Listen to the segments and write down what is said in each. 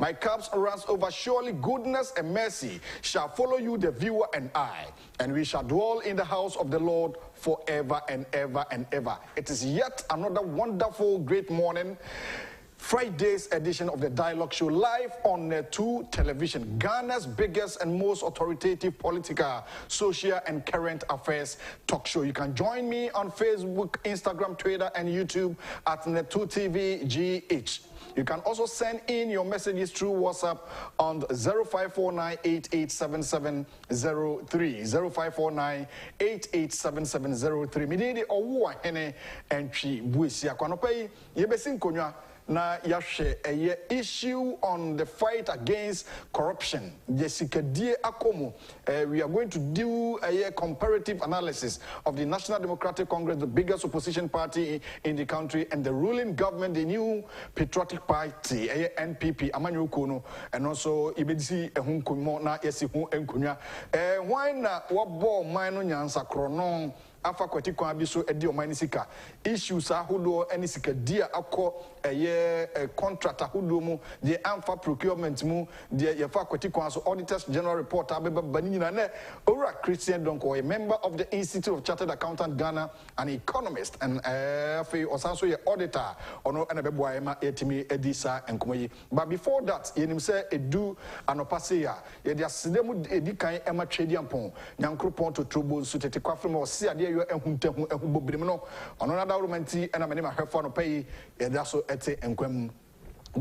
My cups runs over. Surely goodness and mercy shall follow you, the viewer and I, and we shall dwell in the house of the Lord forever and ever and ever. It is yet another wonderful, great morning. Friday's edition of the Dialogue Show, live on Net2 Television, Ghana's biggest and most authoritative political, social, and current affairs talk show. You can join me on Facebook, Instagram, Twitter, and YouTube at Net2 TV GH. You can also send in your messages through WhatsApp on 0549887703. 0549887703. Mididi owo hene entry buisi akwanopai yebesin konwa na yahwe eye issue on the fight against corruption. Jessica Die Akomo. We are going to do a comparative analysis of the National Democratic Congress, the biggest opposition party in the country, and the ruling government, the new Patriotic Party, NPP, Amanyo Kono, and also Ibedisi Ehunkumo na Yesihu Enkunya. Why na wabo mino nyansa kronon afa kwati kwa abiso edi omanisika issues ahudo enisika dia akọ contract ahudo mu de amfa procurement mu de yefa kwati kwa so auditors general report abeba banina na ora Christian Donkor, a member of the Institute of Chartered Accountant Ghana, an economist, and also a auditor ono anabeboa ema etimi edisa enkomoyi. But before that yenim say edu anopaseya ye dia sedemu edikan ema Agyapong nyankropon to trouble so tete kwafrem o se ade ehuntehu ehubobrim no ono na dawromenti ena mane ma hwefo no pay ye da so ete enkwam.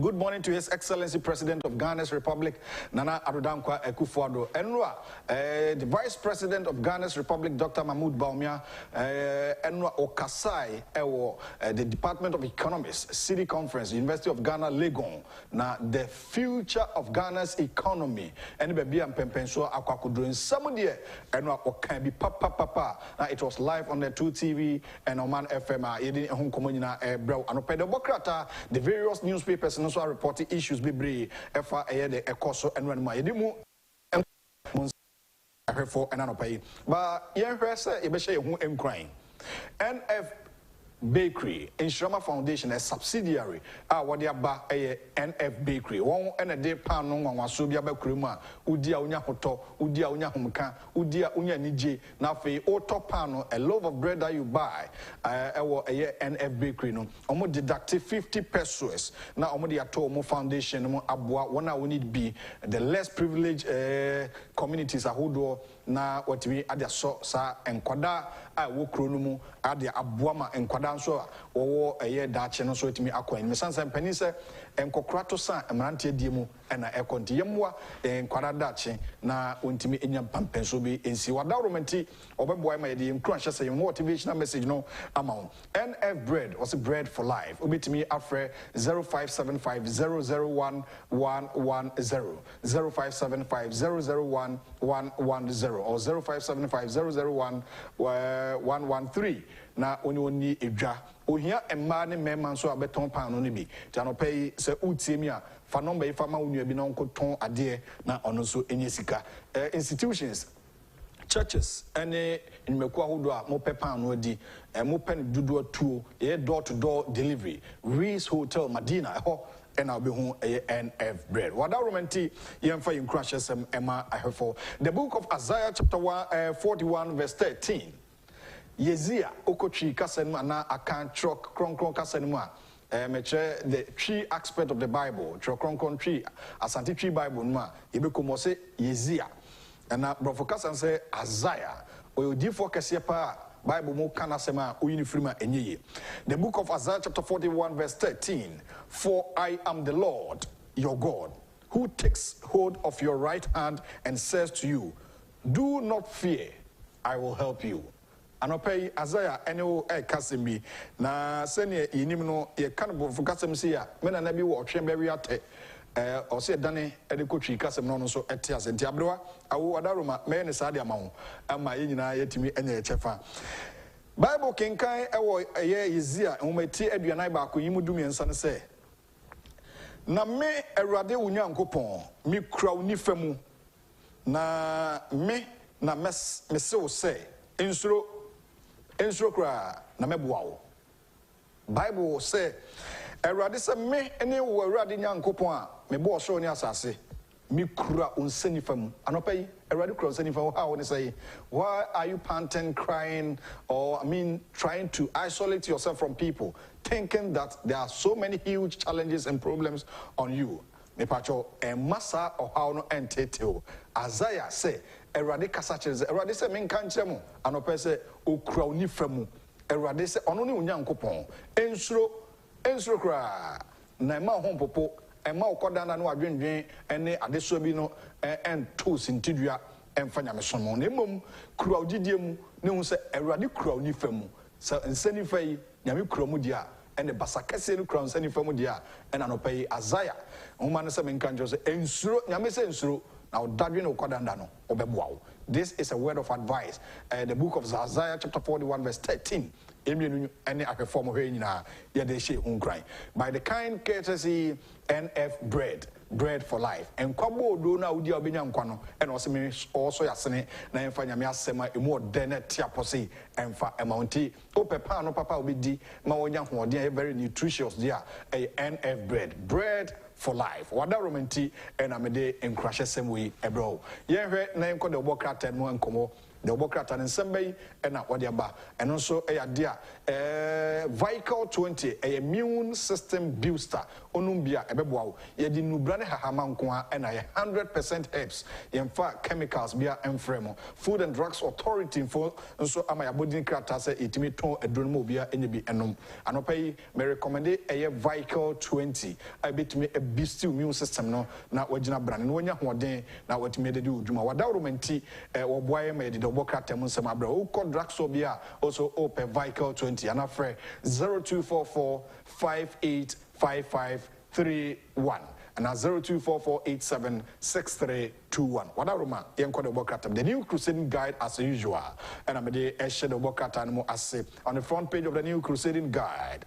Good morning to His Excellency President of Ghana's Republic, Nana Addo Akufo-Addo. Enwa, the Vice President of Ghana's Republic, Dr. Mahmoud Bawumia, Enwa Okasai, the Department of Economist, City Conference, University of Ghana, Legon. Now, the future of Ghana's economy. And baby and Pempenso Akwakudrin. Somebody, Enwa Okambi Papa. Now, it was live on the 2 TV and Oman FM. Yedin Ehun Komunina Bro. And Pedobokrata, the various newspapers. Also reporting issues be efa the ekoso and when my edimu for an anopay. But yen say ebeshe hu enkran. NF Bakery, Insurama Foundation, a subsidiary, what they are NF Bakery. One and a day pan on Wasubia Bakruma, Udia Unya Hoto, Udia Unya Humka, Udia Unya Niji, Nafe, Oto Pano, a loaf of bread that you buy, NF Bakery. No, almost deducted 50 pesos. Now, Omodi Atomo Foundation, Abwa, one I need be the less privileged communities are who na what we add so sa and Kwada, I will chronomu, add the Abuama and Kwada so or a year Dutch and so it me aqua in Missan and Penisa and Cocrato San and Mantia Dimu and a Contiamwa and Kwada Dutch na untimi in your pampensubi in Siwadauramenti or boy my dear crunch as a motivational message no amount. NF bread was a bread for life. Ubit me afre 0575 001 110 0575 001 110 or 0575 001 113. Na oni edwa ohia emma ne mema so abeton pan no ne bi tano pay se utimi a fa number ifa ma onua bi na onkoton ade na ono so enye sika institutions churches ene nmeku ahodo a mo pepan no adi mo pen dudu atuo e door to door delivery Reese Hotel Medina ho and I'll be home NF bread. What that romanti yemfa in crashes Emma I have for the book of Isaiah chapter 41 verse 13. Yezia okochi kasenma na akan trok kronkron kasenma meche the tree aspect of the Bible trok tree asanti tree Bible ma yebeko say Yezia and na brofokasan say Isaiah oyodifo kese pa Bible mo kana sema uyinifrima enyeye. The book of Isaiah chapter 41 verse 13. For I am the Lord your God, who takes hold of your right hand and says to you, do not fear, I will help you. Anopay Isaiah eno kasemi na sene yinim no ye kanbo fukasem sia mena na bi wo twembe ate o se dane ede kotwi kasem no so ete asenti abrewa awo adaroma me ne sade amawo ama ye nyina yetimi enya echefa Bible kenkan ewo ye Yezia enwomati aduanan ba ko yimu ensa ne se na me Awurade Onyankopon me kura unifamu na me na mese wo se ensuro kura na meboa wo Bible say Erade se me ene wo Erade Nyankopon a me bo so ni asase me kura onsani fam anopai Erade kura onsani fam how woni say why are you panting crying or trying to isolate yourself from people thinking that there are so many huge challenges and problems on you me pacho massa or how no entete Isaiah say Erade kasa kire Erade se me nka nkire mo anopai se okura oni fam Erade se ono ne Nyankopon ensuro kra na ma ho popo ema okodana no adwendwen ene adeso bi no ento sintidua emfa nyamesomo na emom kura ogidie mu ne hu se Awurade kura oni famu se nsani fai nyame kura mu dia ene basakase no kura nsani famu dia ena no pai Isaiah homa no se menka njo se ensuro nyame se ensuro na odadwe no okodanda no obeboa wo. This is a word of advice. The book of Isaiah chapter 41 verse 13. By the kind courtesy NF bread for life. And Kwabo do na udi obinya nkwano and also yasene na emfa nyame asema emu odene tiaposi emfa amounti opepa no papa obidi ma wonya hoden very nutritious dia NF bread for life. Wada romanti and amede enkrashe semwe ebro. Yenhwe na enko de obokrata no enkomo the obokrata and sembei and what they ba and also a dia vehicle 20 a immune system booster onumbia ebeboa ye di nubrane hahama nko and 100% herbs in fact chemicals bia emfremo Food and Drugs Authority for so ama ya body krata say itimi ton edrono bia enyebi enom anopai me recommend a vehicle 20 I betimi a boost immune system no na wagina brane no nya hoden na watimi de udwuma wada romanti wo boye me de obokrata mun sem abra o Draxobia also open vehicle 20 and afre 0244 585531 and 0244876321. What are Roma? The New Crusading Guide as usual. And I'm a shadow bokata as on the front page of the New Crusading Guide.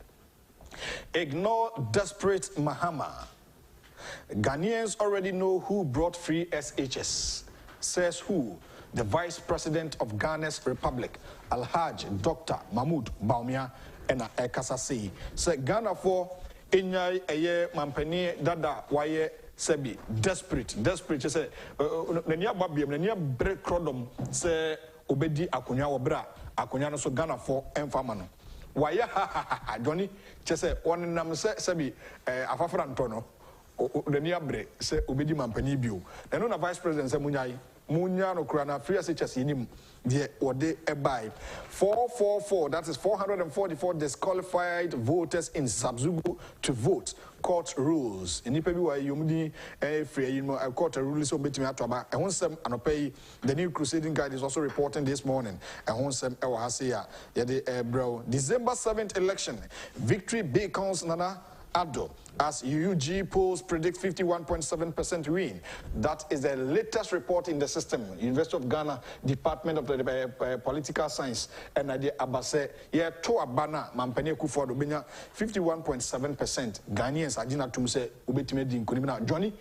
Ignore desperate Mahama. Ghanaians already know who brought free SHS. Says who? The Vice President of Ghana's Republic, Alhaji Dr. Mahmoud Bawumia, and Kasasi. Say Ghana for Inyai Eye Mampani Dada Waye Sebi desperate. She say Nenia Babiam Nenia break crodom say Obedi Akunya Obra Akunya no so Ghana for Enfamano. Waya ha Johnny say one nam Sebi Afafrantono Nenia break say Obedi Mampani Biu. Then on the Vice President say Munya no krana free SHS inim de ode e buy 444 that is 444 disqualified voters in Sabzugu to vote court rules enipa bi wa yomdi free yin court rules so betimi atoba e honsem anopai the New Crusading Guide is also reporting this morning e honsem e wa hase ya de bro December 7th election victory beacons Nana Addo as UUG polls predict 51.7% win. That is the latest report in the system. University of Ghana, Department of the Political Science, and Nadia Abase, yeah, to Abana, Mampane Akufo-Addo, 51.7%. Ghanaians, Adina Tumse, Ubetimedi Nkunimina, Johnny,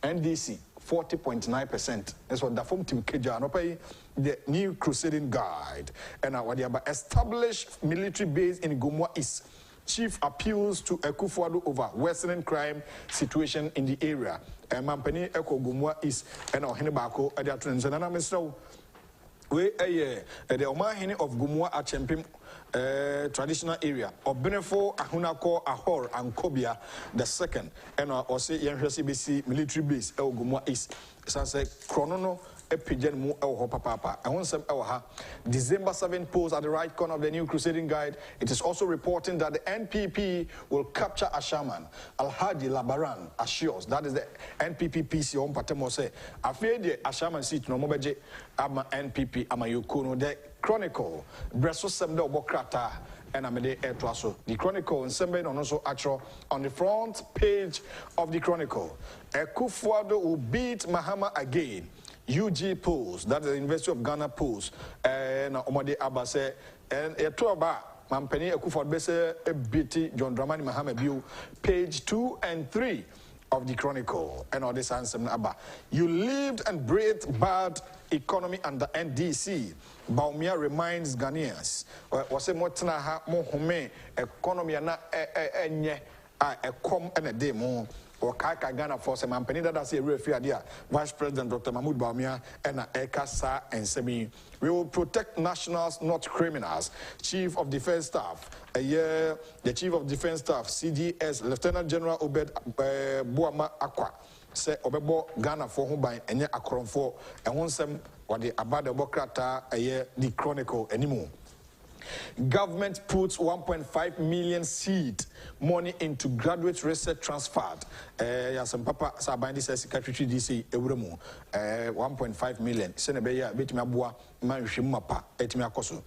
NDC, 40.9%. That's what the form team Keja, the New Crusading Guide. And what they about established military base in Gomwa East. Chief appeals to Akufo-Addo over worsening crime situation in the area. Mampani Eko Gumwa East and Ohenebako at the Atlantis. And I'm so we the Omahini of Gumwa Agyapong traditional area. Obenefo Ahunako Ahor and Kobia the second. And also CBC military base El Gumwa East. So I say Chronono. December 7th polls at the right corner of the New Crusading Guide. It is also reporting that the NPP will capture Ashaman. Alhaji Labaran assures that is the NPP PC on Patemose. Afraid the Ashaman seat no mobeje ama NPP ama yukuno. The Chronicle Breso Semde Obokrata and Amede Etwaso. The Chronicle and Sembe and also actual on the front page of the Chronicle. Akufo-Addo will beat Mahama again. UG polls, that is the University of Ghana polls, and Omade Abase, and a toba, Mampani Akufo-Addo Bese, BT, John Dramani Mahama Biu, page 2 and 3 of the Chronicle, and all this answer. You lived and breathed bad economy under NDC. Bawumia reminds Ghanaians, was a motana ha mohome economy na enye a come and a demo or Kaka Ghana for some company that I say refugia, Vice President Dr. Mahmoud Bawumia and Ekasa and Semi. We will protect nationals, not criminals. Chief of Defense Staff, the Chief of Defense Staff, CDS, Lieutenant General Obed Boama Akwa, say Obebo Ghana for whom by any akron for and one sem or the Abad Bokrata a year the Chronicle anymore. Government puts 1.5 million seed money into graduate research transferred. Some papa Sabandi says Secretary DC Euremu 1.5 million. Senebeya Betimabua Manshimapa Etimiakoso.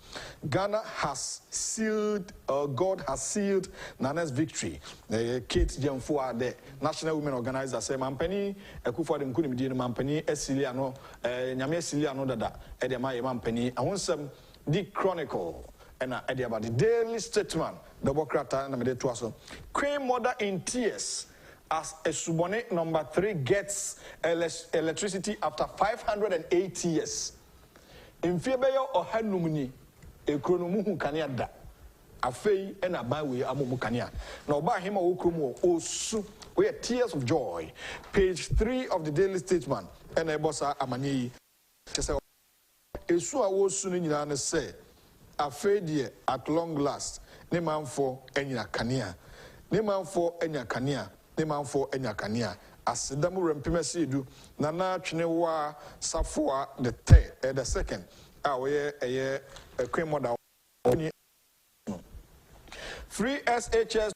Ghana has sealed, God has sealed Nana's victory. Kate Jemfua, the National Women Organizer, say Mampeni, akufo-addo Mkuni Mampeni, Esiliano, Nyame Esiliano Dada, Edema Mampeni, and once the Chronicle. And about the Daily Statesman, the Bokrata and the Tuaso. Queen mother in tears as a subordinate number 3 gets electricity after 580 years. In February or Hanumuni, a chronomu kaniada. A fay and a byway amukania. Now by him or Ukrumo, oh, so we are tears of joy. Page 3 of the Daily Statesman, and a bossa amani. Esua was soon in say. Afraid at long last, ne man for enya kania, ne man for enya kania, ne man for enya kania. As the damu rempimesi do, nana chinewa safua the second. A cream model. Free SHS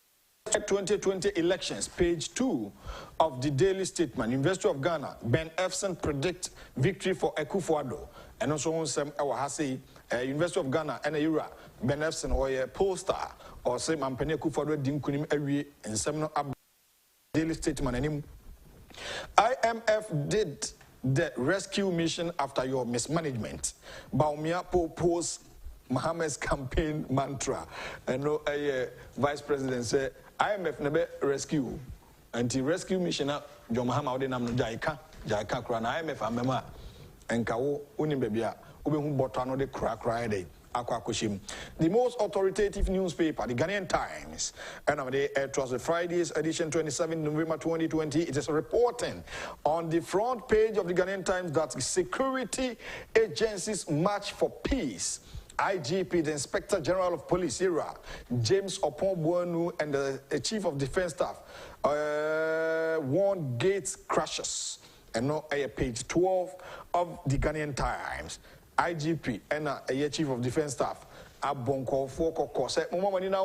2020 elections, page 2 of the Daily Statesman. University of Ghana, Ben Efson predict victory for akufo-addo. And also on some Hasi, University of Ghana and Ura, Ben Efson or a poster or say Mampene akufo-addo Dinkunim every and some Daily Statesman and him. IMF did the rescue mission after your mismanagement. Bawumia proposed Mohammed's campaign mantra. And no Vice President said IMF never rescue. Anti rescue mission John Muhammad Odinam Jaika Kran IMF amema enkawo unibebia ubehun botano de cry day. The most authoritative newspaper, the Ghanaian Times, and it was the Friday's edition, 27 November 2020. It is reporting on the front page of the Ghanaian Times that security agencies march for peace. IGP, the Inspector General of Police, IRA, James Opon-Buonu, and the Chief of Defense Staff warned gates crashes. And now page 12 of the Ghanaian Times. IGP and a Chief of Defense Staff Donkor for Koko said Mama Nina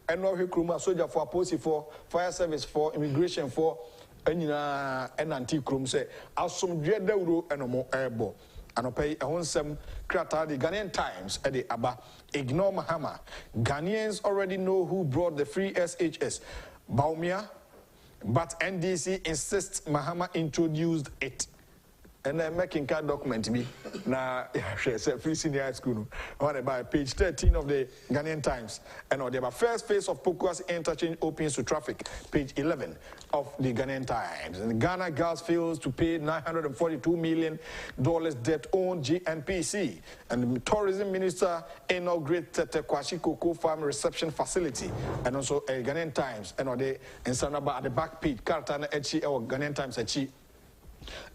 and no Hikruma soldier for police for fire service for immigration for and anti-crum say Asum Dredeuro and more airbo. And pay a wholesome crata the Ghanaian Times at the Abba. Ignore Mahama. Ghanaians already know who brought the free SHS. Bawumia, but NDC insists Mahama introduced it. And then making card document me. Now, free senior high school. On about page 13 of the Ghanaian Times. And on the first phase of Pokuasi interchange opens to traffic. Page 11 of the Ghanaian Times. And Ghana Gas fails to pay $942 million debt on GNPC. And the tourism minister inaugurated the Kwashi Cocoa Farm reception facility. And also a Ghanaian Times. And on the at the back page, Kartana Echi or Ghanaian Times Echi.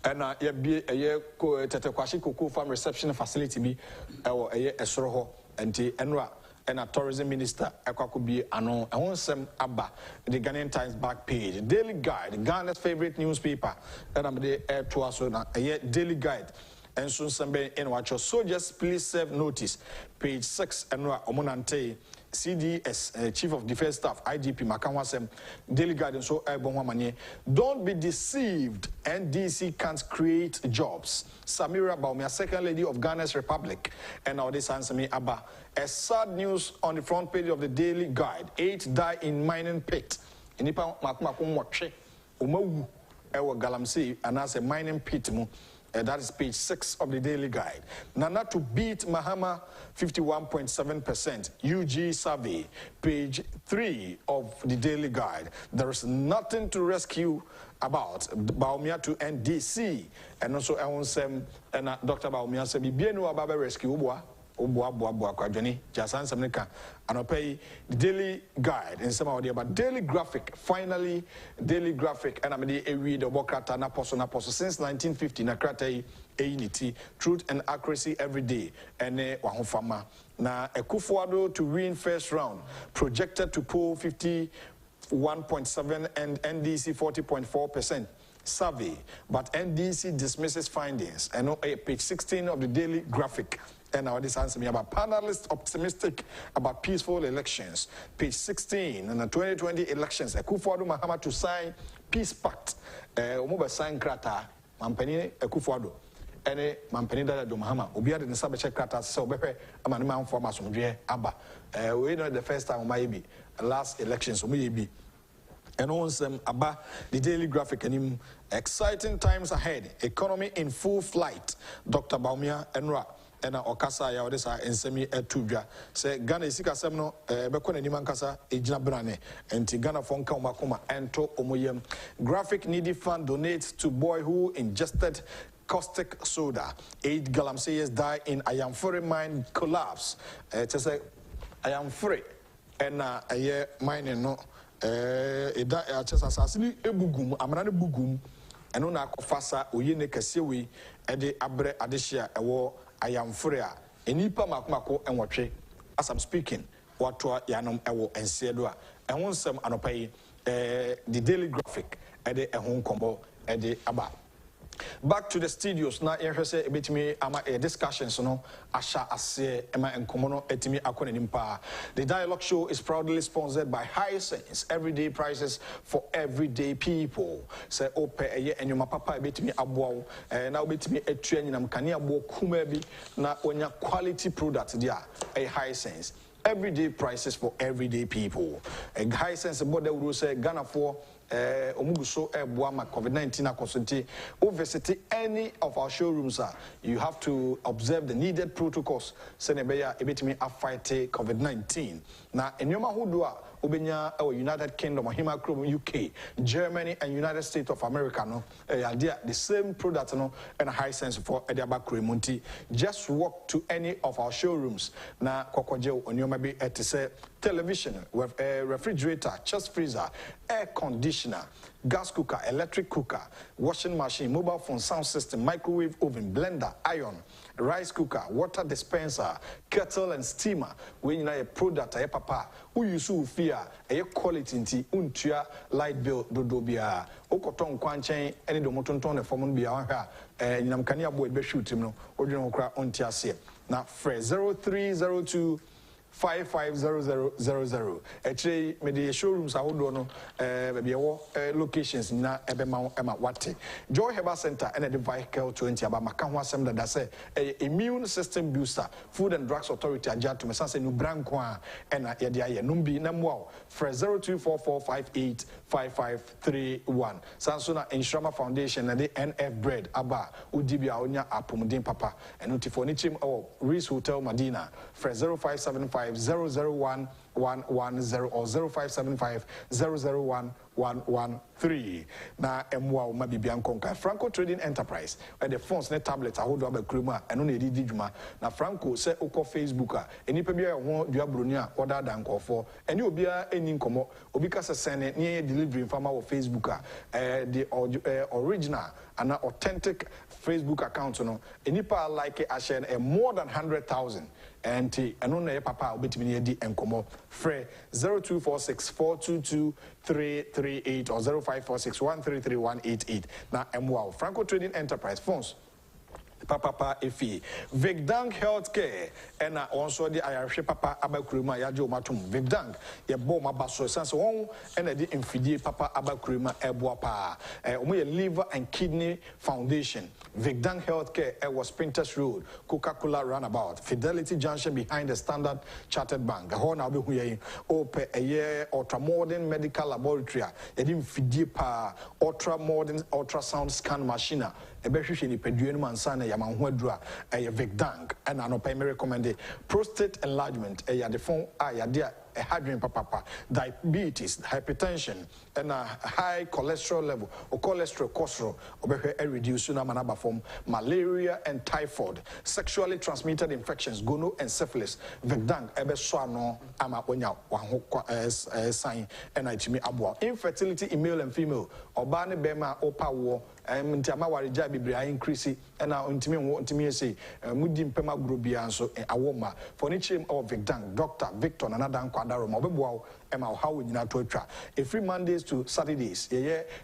And a Kwashi Cocoa Farm reception facility be or a Soroho and Enra and a tourism minister Ekwakubi Anon and one sem Abba the Ghanaian Times back page. Daily Guide, Ghana's favorite newspaper, and I'm the air to us a Daily Guide. And soon some in watch your soldiers please serve notice. Page 6 and Omonante. CDS, Chief of Defense Staff, IGP Makanwasem, Daily Guidance, so don't be deceived. NDC can't create jobs. Samira Bawumia, Second Lady of Ghana's Republic, and now this answer me Abba. A sad news on the front page of the Daily Guide: 8 die in mining pit. Inipa makumakum watche, umawu ewa galamsi, and as a mining pit mu. That is page 6 of the Daily Guide. Nana to beat Mahama 51.7%. UG survey, page 3 of the Daily Guide. There is nothing to rescue about Bawumia to NDC. And also Dr. Bawumia said, Bibienu Ababe rescue oboa kwadwani jasan semnika anopai daily guide in some of the about daily graphic finally daily graphic and amede ewi the bokrata na poso since 1950 na krata unity truth and accuracy every day ene wahofama na akufo-addo to win first round projected to poll 51.7 and NDC 40.4% survey, but NDC dismisses findings. And page 16 of the daily graphic. And now this answer me about panelists optimistic about peaceful elections. Page 16 in the 2020 elections. Akufo-Addo Mahama to sign peace pact. Umuba sign krata. Mampeni Akufo-Addo. Ene mampeni dada do Mahama. Obiade ni sabe check krata. So bepe amanima informa sumdwe aba. We know the first time umayibi. Last elections umayibi. And on some about the daily graphic and exciting times ahead. Economy in full flight. Dr. Baumia Enra and Okasa ya odesa and semi etubia. Say Ghana isika semno bekone ni mankasa ejina brane enti Ghana fonka umakuma ento omoyem. Graphic needy fund donates to boy who ingested caustic soda. 8 galamseyers die in Ayamfure mine collapse. To say Ayamfure and a mine no. Eda achesa asasini ebugum amana bugum eno na akofasa oyene kase we ede abre adehia ewo Ayamfure a enipa makomako enwotwe as I'm speaking wato yanom ewo ensiedo a ehon nsem anopai the daily graphic ede ehon kombo ede aba. Back to the studios now. Say a bit me ama discussions no asha ase ema enkomono etimi akone nimpa. The dialogue show is proudly sponsored by Hisense, everyday prices for everyday people. Say ope eye enyoma papa a bit me aboa na bit me etua nyinam kane aboa kuma bi na onya quality product dia a Hisense. Everyday prices for everyday people. A Hisense body will say Ghana for Omuguso Ebuama COVID-19 consulti. Or visit any of our showrooms. You have to observe the needed protocols. Senebeya ebitimi afight COVID-19. Now, in Yoma Hudua, Ubenya United Kingdom, Himakrum, UK, Germany, and United States of America, no, the same product, no, and Hisense for Ediaba Kremunti. Just walk to any of our showrooms. Na Kokojo on Yomabi etise television, with a refrigerator, chest freezer, air conditioner, gas cooker, electric cooker, washing machine, mobile phone sound system, microwave oven, blender, iron, rice cooker, water dispenser, kettle and steamer. When you know a product, a papa, who you so fear, a quality inti, untua light bill, dodobia, okoton kwanchen, any domoton, a formon bia, and Namkania boy be shoot him, no, original crack on Tiasia. Now, Fred 0302 550000. Actually, the showrooms are all maybe locations na ebema ema wate. Joy Herbal Center and the vehicle 20 about Makanwa Semda that say immune system booster. Food and Drugs Authority Agyapong me sanse nu brankwa and ya numbi na mwa for 0244585531. Sansuna Insurama Foundation and the NF Bread aba udibia onya apomudin papa and utifoni chim or Reese Hotel Madina for 0575 001 110 or 0575 001 113. Na emwa ma bibian konka Franco Trading Enterprise where the phones net tablets ahodo abakruma eno na edidi dwuma na Franco say ukọ Facebook a enipa bia ho dua broni a order dan kofo eni obia eni nkomo obi ka send ne delivery farmer wo Facebook a the original and authentic Facebook account no enipa like a share more than 100,000 and eno na papa obetimi ne di enkomo free 0246 422 338 or 0546 133 188. Now, MWOW Franco Trading Enterprise phones. Papa Efi Vigdank Healthcare and also the Irish Papa Abakruma Yajo Matum Vigdank ye boma baso sense one and the infidie Papa Abakruma Ebuapa liver and kidney foundation. Vigdank Healthcare was Printers Road, Coca-Cola Runabout, Fidelity Junction behind the Standard Chartered Bank. The whole now be here open a year ultra-modern medical laboratory. Edim fidie pa ultra-modern ultrasound scan machine. Ebehwehwe ni peduenu mansana ya manhwadura Vigdank and anopa me recommend prostate enlargement ya the phone ya dia hadrin papa, diabetes, hypertension, and a high cholesterol level, or cholesterol, reduce manaba form, malaria and typhoid, sexually transmitted infections, gono and syphilis, vegdang, ebeswano, ama onya, sign, and itimi abwa. Infertility in male and female, obane bema, opa war, and Tiamawari Jabi increase, and now intimi say, Mudim Pema Grubianso, and Awoma, for each of Vegdang, Dr. Victor, and another Quadaro, Mobile, Emma, how we not to try. Every Mondays to Saturdays,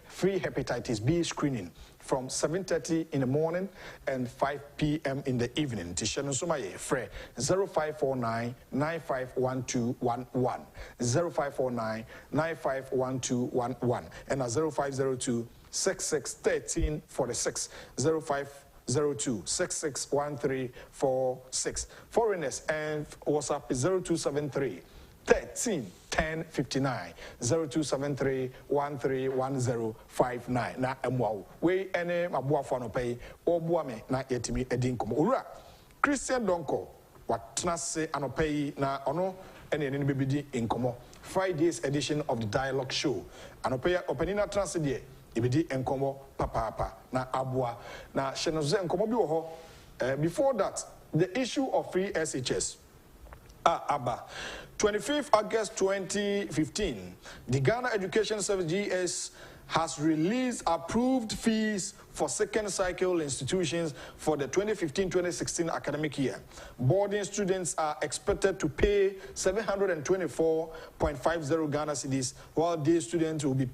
free hepatitis B screening from 7:30 in the morning and 5 p.m. in the evening. Tishano Sumaye, Fre 0549 951211, 0549 951211, and 0502 661346, 0502 661346. Foreigners and WhatsApp is 0273 13 1059, 0273 131059. Na emwa we ene mabua fano pay obua me na yetimi edinkomo owura Christian Donkor watena se anopay na ono ene ene bebidi inkomo Friday's edition of the Dialogue Show anopay openina transe de ibidi enkomo papa na abua na shenoze enkomo bi wo ho. Before that, the issue of free SHS Abba. 25th August 2015, the Ghana Education Service GS has released approved fees for second cycle institutions for the 2015-2016 academic year. Boarding students are expected to pay 724.50 Ghana cedis, while day students will be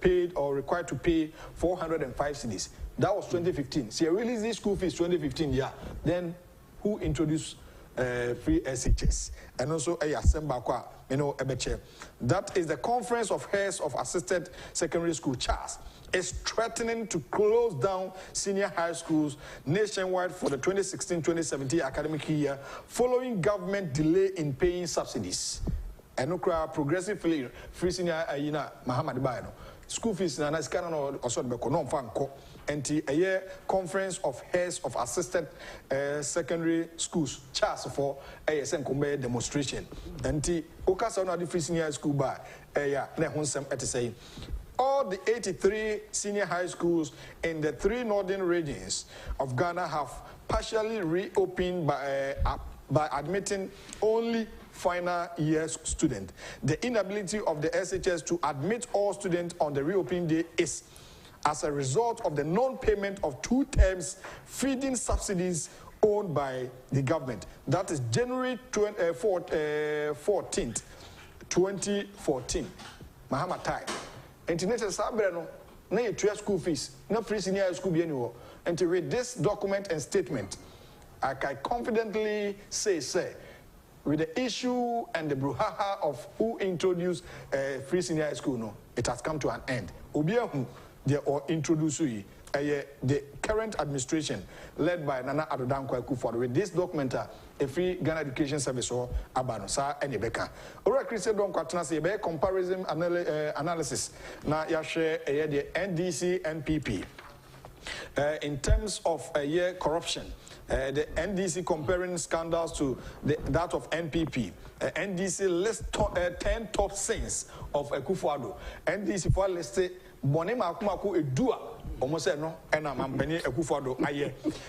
paid or required to pay 405 cedis. That was 2015. So you released these school fees 2015, yeah. Then who introduced free SHS? And also Ebeche. That is the Conference of Heads of Assisted Secondary School CHAS is threatening to close down senior high schools nationwide for the 2016-2017 academic year following government delay in paying subsidies. And progressively free senior Muhammad Bayano. School fees na nasikana no osod beko no mfa nko enti eye Conference of Heads of Assisted Secondary Schools CHAS for ASN kombe demonstration enti okasa no free senior school ba na honsem say all the 83 senior high schools in the 3 northern regions of Ghana have partially reopened by admitting only final year student. The inability of the SHS to admit all students on the reopening day is as a result of the non-payment of 2 terms feeding subsidies owned by the government. That is January 14th, 2014. Mahama Tai. International Sabrano, na yetua school fees, na free senior school be anywhere. And to read this document and statement, I can confidently say, with the issue and the brouhaha of who introduced free senior high school, no, it has come to an end. Obiahu, they are introducing the current administration led by Nana Addo Dankwa akufo-addo with this document, a free Ghana Education Service or Abano, Sa and Ebeka. Ora Christian Donkor say be comparison analysis na yashe the NDC NPP. In terms of corruption, the NDC comparing scandals to that of NPP. NDC lists 10 top sins of akufo-addo. NDC for listed Bonema Akumaku Edua. Almost said no, and I'm akufo-addo.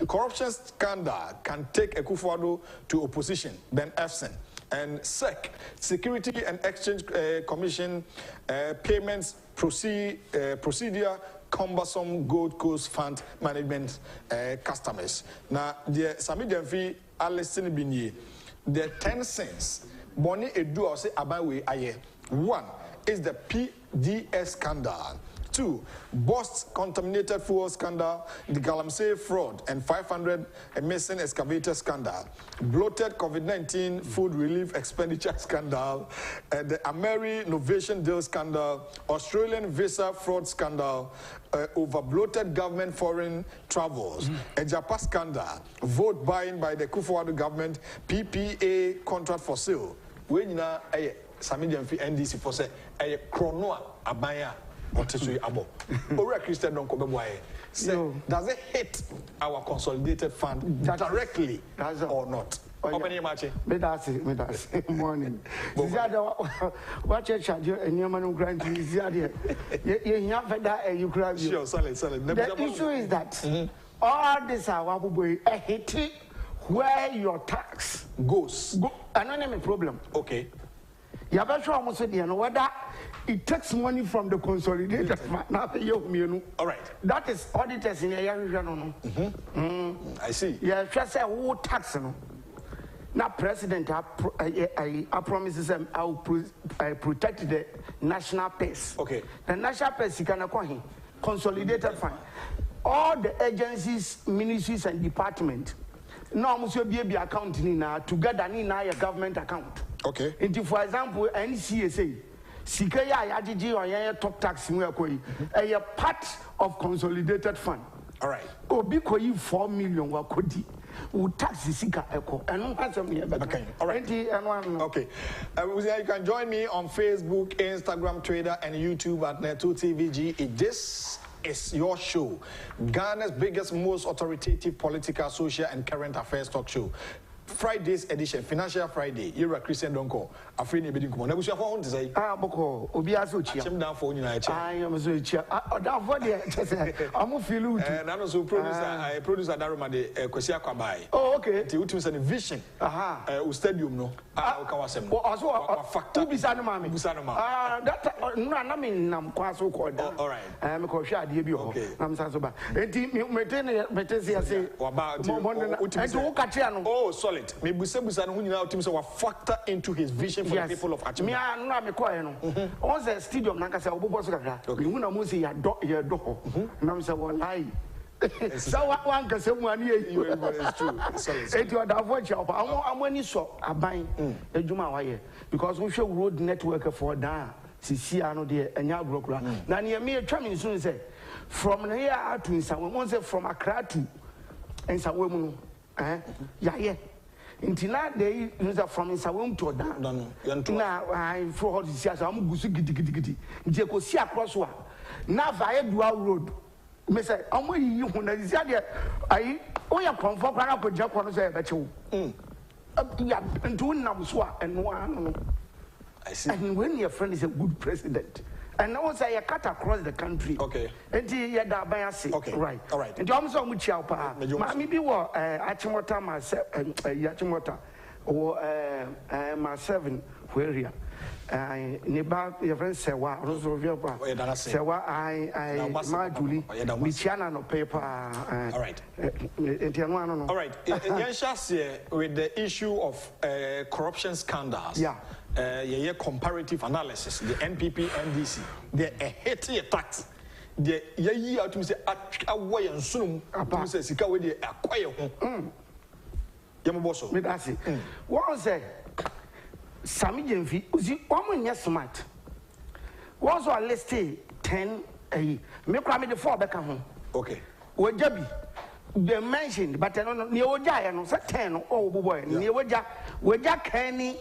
Corruption scandal can take akufo-addo to opposition, Ben Efsen. And SEC, Security and Exchange Commission, payments procedure, cumbersome Gold Coast Fund management customers. Now, the Samidian fee are listening binye. The 10 cents, Bonnie Edu or say Abawe Aye. 1 is the PDS scandal. 2, Bost contaminated fuel scandal, the Galamsey fraud, and 500 missing excavator scandal, bloated COVID-19 food relief expenditure scandal, the Ameri Innovation Deal scandal, Australian visa fraud scandal, over bloated government foreign travels, Agyapong scandal, vote buying by the akufo-addo government, PPA contract for sale. When you Samidian NDC for say a chronoa abaya. Ora Christian Donkor say, does it hit our consolidated fund directly or not? Open your match. Medasi. Morning. Zada, watch a charge and your man grant is Zadia. You have that you grab you. Sure, solid. The issue is that all this are a hit where your tax goes. Another problem. Okay. You have to almost say, whether it takes money from the consolidated fund. All right. That is auditors in a young. I see. Yeah, just say who tax. Now, President, I promise them I will protect the national pace. Okay. The national pace, you can call him consolidated fund. All the agencies, ministries, and departments now must be account together in a government account. Okay. For example, NCSA, Sikaya Yajiji or top tax a part of consolidated fund. All right. Obiko 4 million wakodi. Tax Sika Echo and okay. All right. Okay. You can join me on Facebook, Instagram, Twitter, and YouTube at Neto TVG. This is your show, Ghana's biggest, most authoritative political, social, and current affairs talk show. Friday's edition, Financial Friday. You're a Christian Donkor. A free neighbor. Now, what's your phone to say? Boko, Obiasuchi. I'm down for United. I am so cheap. Down for the I'm feel and I'm also producer Daruma de Kosia Kwabai. Oh, okay. The ultimate and vision. Aha. Stadium no. Kawasem. Also, factor. Busanama. That no, mean Nam Kwaso called. All right. I'm a Kosha Debio. I'm Sansoba. Metesia say, oh, solid. Me busa no nyina otim say wa factor into his vision for the people of Agyapong. Me na me call no. On the stadium na ka say obobo so kakra. Me hu na mo say ya do na me say wallahi. So one ka say mu ani e. It's true. Solid. E ti oda for cha opa. Amani so aban adwuma wa ye because we show road network for down. Sisi ano de enya agrokura. Na ne me atwa me nso say from here to Nsawe. Mo say from Accra to Nsawe mu no. Yeah. Intina they use from Insawum to down. Now I for the siasa am gusu gidi. Nje ko si across wa. Na via dual road. Me say am yi hu na sia de ayi o ya konfo kwa na ko je ko no say be chew. Ya ntu nam so a eno ano. I see. And when your friend is a good president. And also you cut across the country. Okay. And you okay. Right. All right. And almost much help. Maybe what Achimota myself Yachimota or my 7 where here. Neighbor your friend Sewa Sewa I Julie Michiana no paper. All right. All right. With the issue of corruption scandals. Yeah. Comparative analysis, the NPP, NDC, they're a heavy tax. The year to say, away and soon, to say, Sika with the acquire. Yamaboso, me that's it. What was that? Sami Jenfi, Uzi, woman, smart. Was our list 10 a me cry me the 4 back home. Okay. Well, Jabby, they mentioned, but I don't know, Neoja, no, 10 oh boy, Neoja, where Jack Kenny.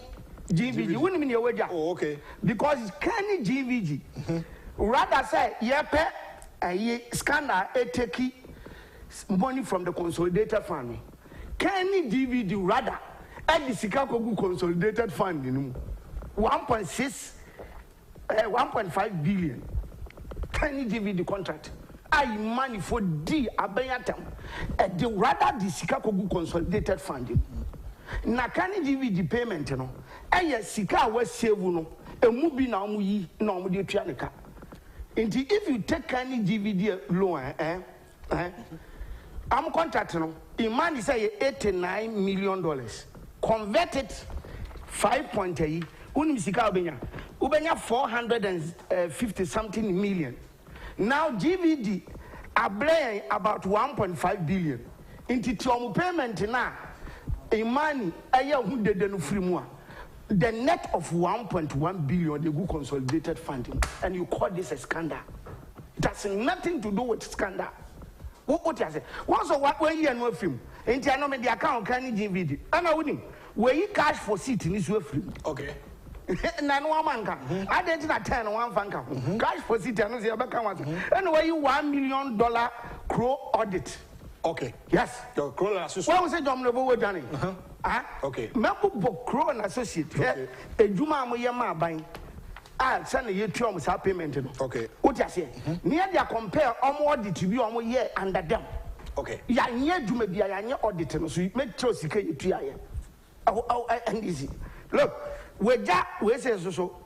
GVG, wouldn't mean your way. Oh, okay. Because it's Kenny GVG. Rather say, yepe, a scandal, a take money from the consolidated fund. Kenny GVG, rather, and the Chicago consolidated fund, 1.6, 1.5 billion. Kenny GVG contract. I money for D abayatam. At the rather the Chicago consolidated fund. Na Kenny GVG payment, you know. Sika was save no a movie now we no de tuanika. If you take any DVD loan I'm contracting in money say $89 million. Convert it 5.8 unisika ubenya 450 something million. Now DVD are about 1.5 billion. Into your payment now in money who did no free more. The net of 1.1 billion, the good consolidated funding, and you call this a scandal. It has nothing to do with scandal. What you say? Once or what way you know film? Ain't you know me the account can you DVD? And I wouldn't. Where you cash for seat in this way free. Okay. None one manka. I didn't not 10 one fanka. Cash for seat and say back one. And where you $1 million crow audit. Okay. Yes. Your Crown Associate. What was it, John Noble Johnny? Okay. Member Crown Associate. A Juma Moyama buying. Send you to almost our payment. Okay. What you say? Near their compare almost to be almost year under them. Okay. Ya near to maybe I am auditor, so you make choice you can try. Oh, and easy. Look, we say so.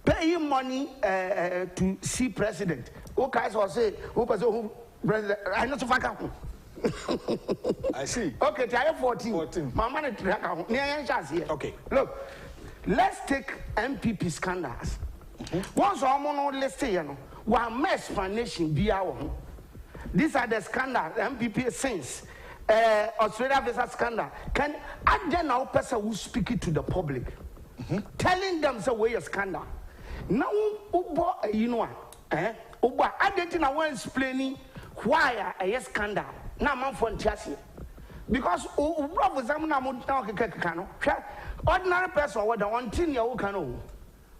Pay money to see president. Okay, so say, who president? I know so far. I see. Okay, try 14. My money track out. Okay. Look, let's take MPP scandals. Once I'm on let's say, you know, one explanation be our. These are the scandals MPP since Australia visa scandal. Can I then now person who speak it to the public, telling them the way a scandal. Now, you know, Uba, I didn't know explaining why a scandal. Now, man for because ordinary person would want 10 year old canoe.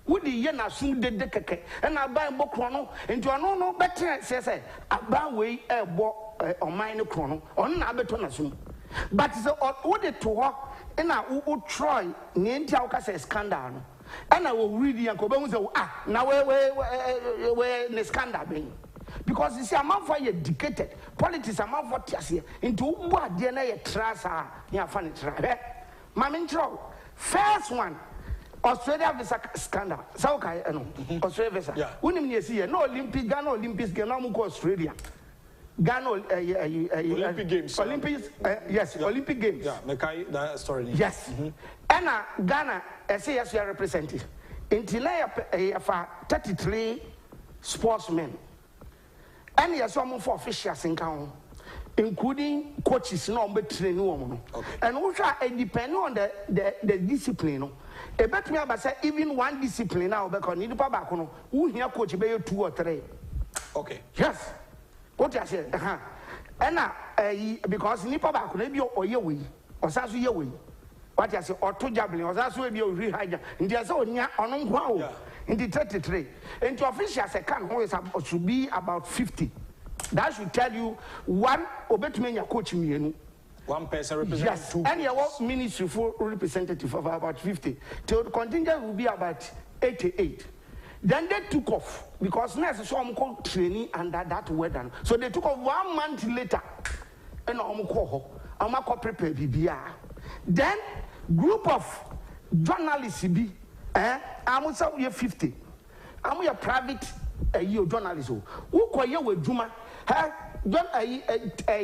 Would the yen assume the decake and I buy book chrono into a no better says I buy way a book or mine chrono or nabeton assume. But the order to work and I would try Nientia says scandal. And I will read the uncle now where the scandal being. Because you see, a man for you dedicated politics, a man for Tiasia into what DNA trust are near funny try. Mammy Troll, first one. Australia visa scandal. So okay, no. Australia visa. Yeah. Unim you see no Olympic, Ghana Olympics, Ghana go Australia. Ghana Olympic Games. Olympics, yes, yeah. Olympic Games. Yeah, Mekai that story. Yes. And Ghana, say yes, you are represented. Until I 33 sportsmen. And yes, some for officials in town, including coaches, no, but training woman. And also, depending on the discipline. A bet me about say even one discipline now because need to back on who here coach be 2 or 3. Okay. Yes. What I say, and now because nipa back on be or ye or sasu ye way. What I say or 2 javelin or sasu be rehider. And there's only on wow in the 33. And to officials can always should be about 50. That should tell you one obetme your coach me. One person represents yes. 2. And your ministry for representative of about 50. So the contingent will be about 88. Then they took off because now some called training under that weather. So they took off 1 month later. And I'm call prepare BBR. Then group of journalists be I'm also 50. I'm a private journalist who call you with Juma.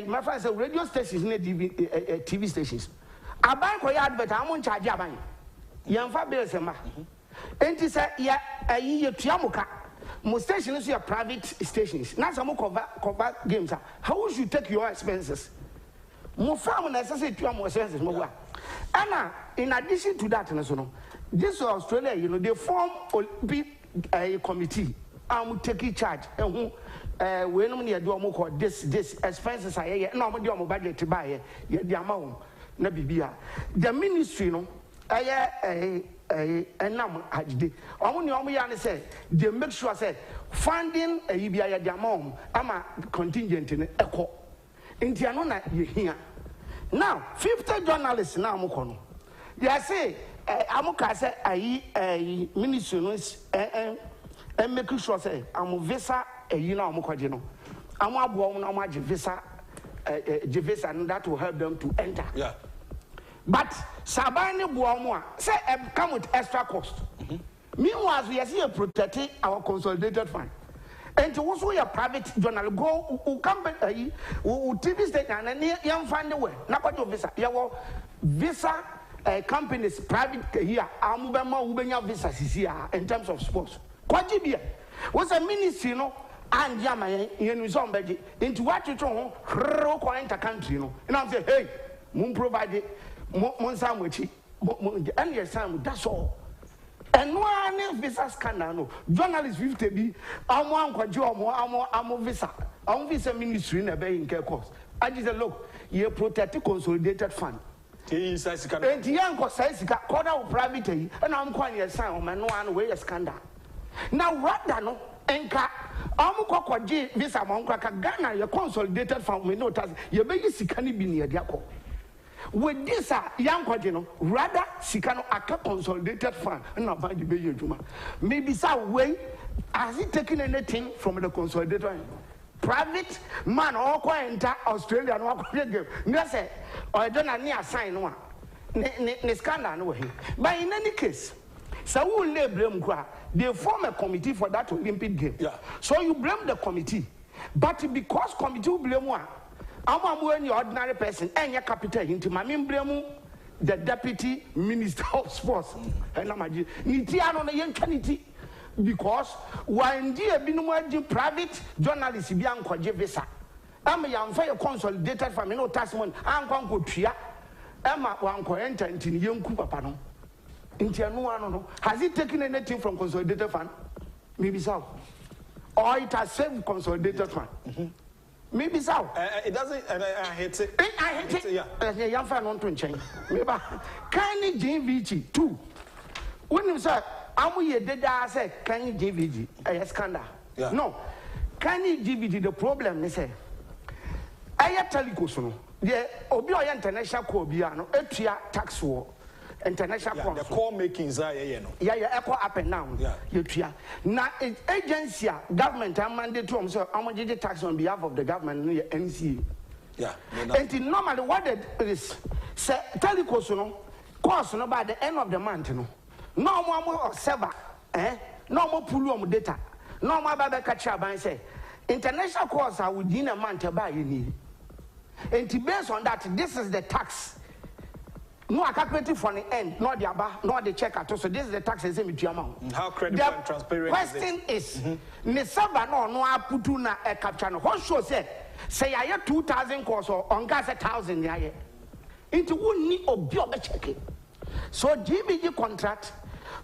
My friend said radio stations, TV stations. I buy for your advert, I'm on charge. Young Fabius and and he said, yeah, a year Tiamuka. Most stations are private stations. Not some cover games. How would you take your expenses? More farm necessary to more expenses. And in addition to that, this is Australia, you know, they form a committee. I'm taking charge. And when we do this expenses are here, no more budget to buy the amount. Na bibia. The ministry, no, nam hajde. Omo ya say they make sure say funding ibia the amount ama contingent in echo. Inti ano na ye hia. Now 50 journalists na amoko no. They say amuka say ministry no and make sure say am visa you know amukwaje no. Amu abo na amaje visa visa and that will help them to enter. Yeah. But Sabani Buamwa say come with extra cost. Meanwhile, we are here protecting our consolidated fund. And to also your private journal go who come who TV station and young find the way. Not what your visa. Your visa companies private here Amubema Ubenya visa here in terms of sports. Kwajibia was a ministry, you know, and Yama in somebody into what you know, enter country, you know. And I'm saying, hey, Moon provided. And yes, that's all. And one visa scandal, no journalists 50 be. I'm one quadro, visa. I'm visa ministry in a bay in care course. I just look, you protect the consolidated fund. And the young says, corner of private, and I'm quite a sign of man one way a scandal. Now, what no enka amu kokoje visa monko ka Ghana your consolidated fund we know tax ye be sika ni bi ne de akọ with this yankwaje no rather sika no aka consolidated fund na ba de be yeduma maybe say way has he taken anything from the consolidated private man or ko enter Australia no akọ game na say o do na ne assign no ne scandal no we but in any case so we will blame kwa they form a committee for that Olympic game. Yeah. So you blame the committee. But because committee will blame one, I'm any ordinary person, and your capital into my blame the deputy minister of sports. And I'm a because when dear been private journalists be uncle visa. I'm a young fair consolidated from no tasman, I'm going to tria. Emma one enter into young Kupapano. Has it taken anything from consolidated fund? Maybe so. Or it has saved consolidated fund. Maybe so. It doesn't, and I hate it. I hate it. Yeah. Young fan on to change. Maybe can you JVG too? When you say, I'm here, did I say, can you JVG? A scandal. No. Can you JVG? The problem is, I tell you, the Obio International Cobiano, Etria tax war. International the call makings are echo up and down. Now agency government are mandated to so how much tax on behalf of the government NC. And normally what it is say telecos no cost no by the end of the month no more server no more pull data no more by catch up and say international costs are within a month by you need. And based on that, this is the tax. No, I calculate for the end, not the aba, not the check at all. So this is the tax amount. How credible and transparent question is Nesaba no I put na a capture no. What show say I have 2,000 course or on gas 1,000 yaye. Into one need of check it. So GBG contract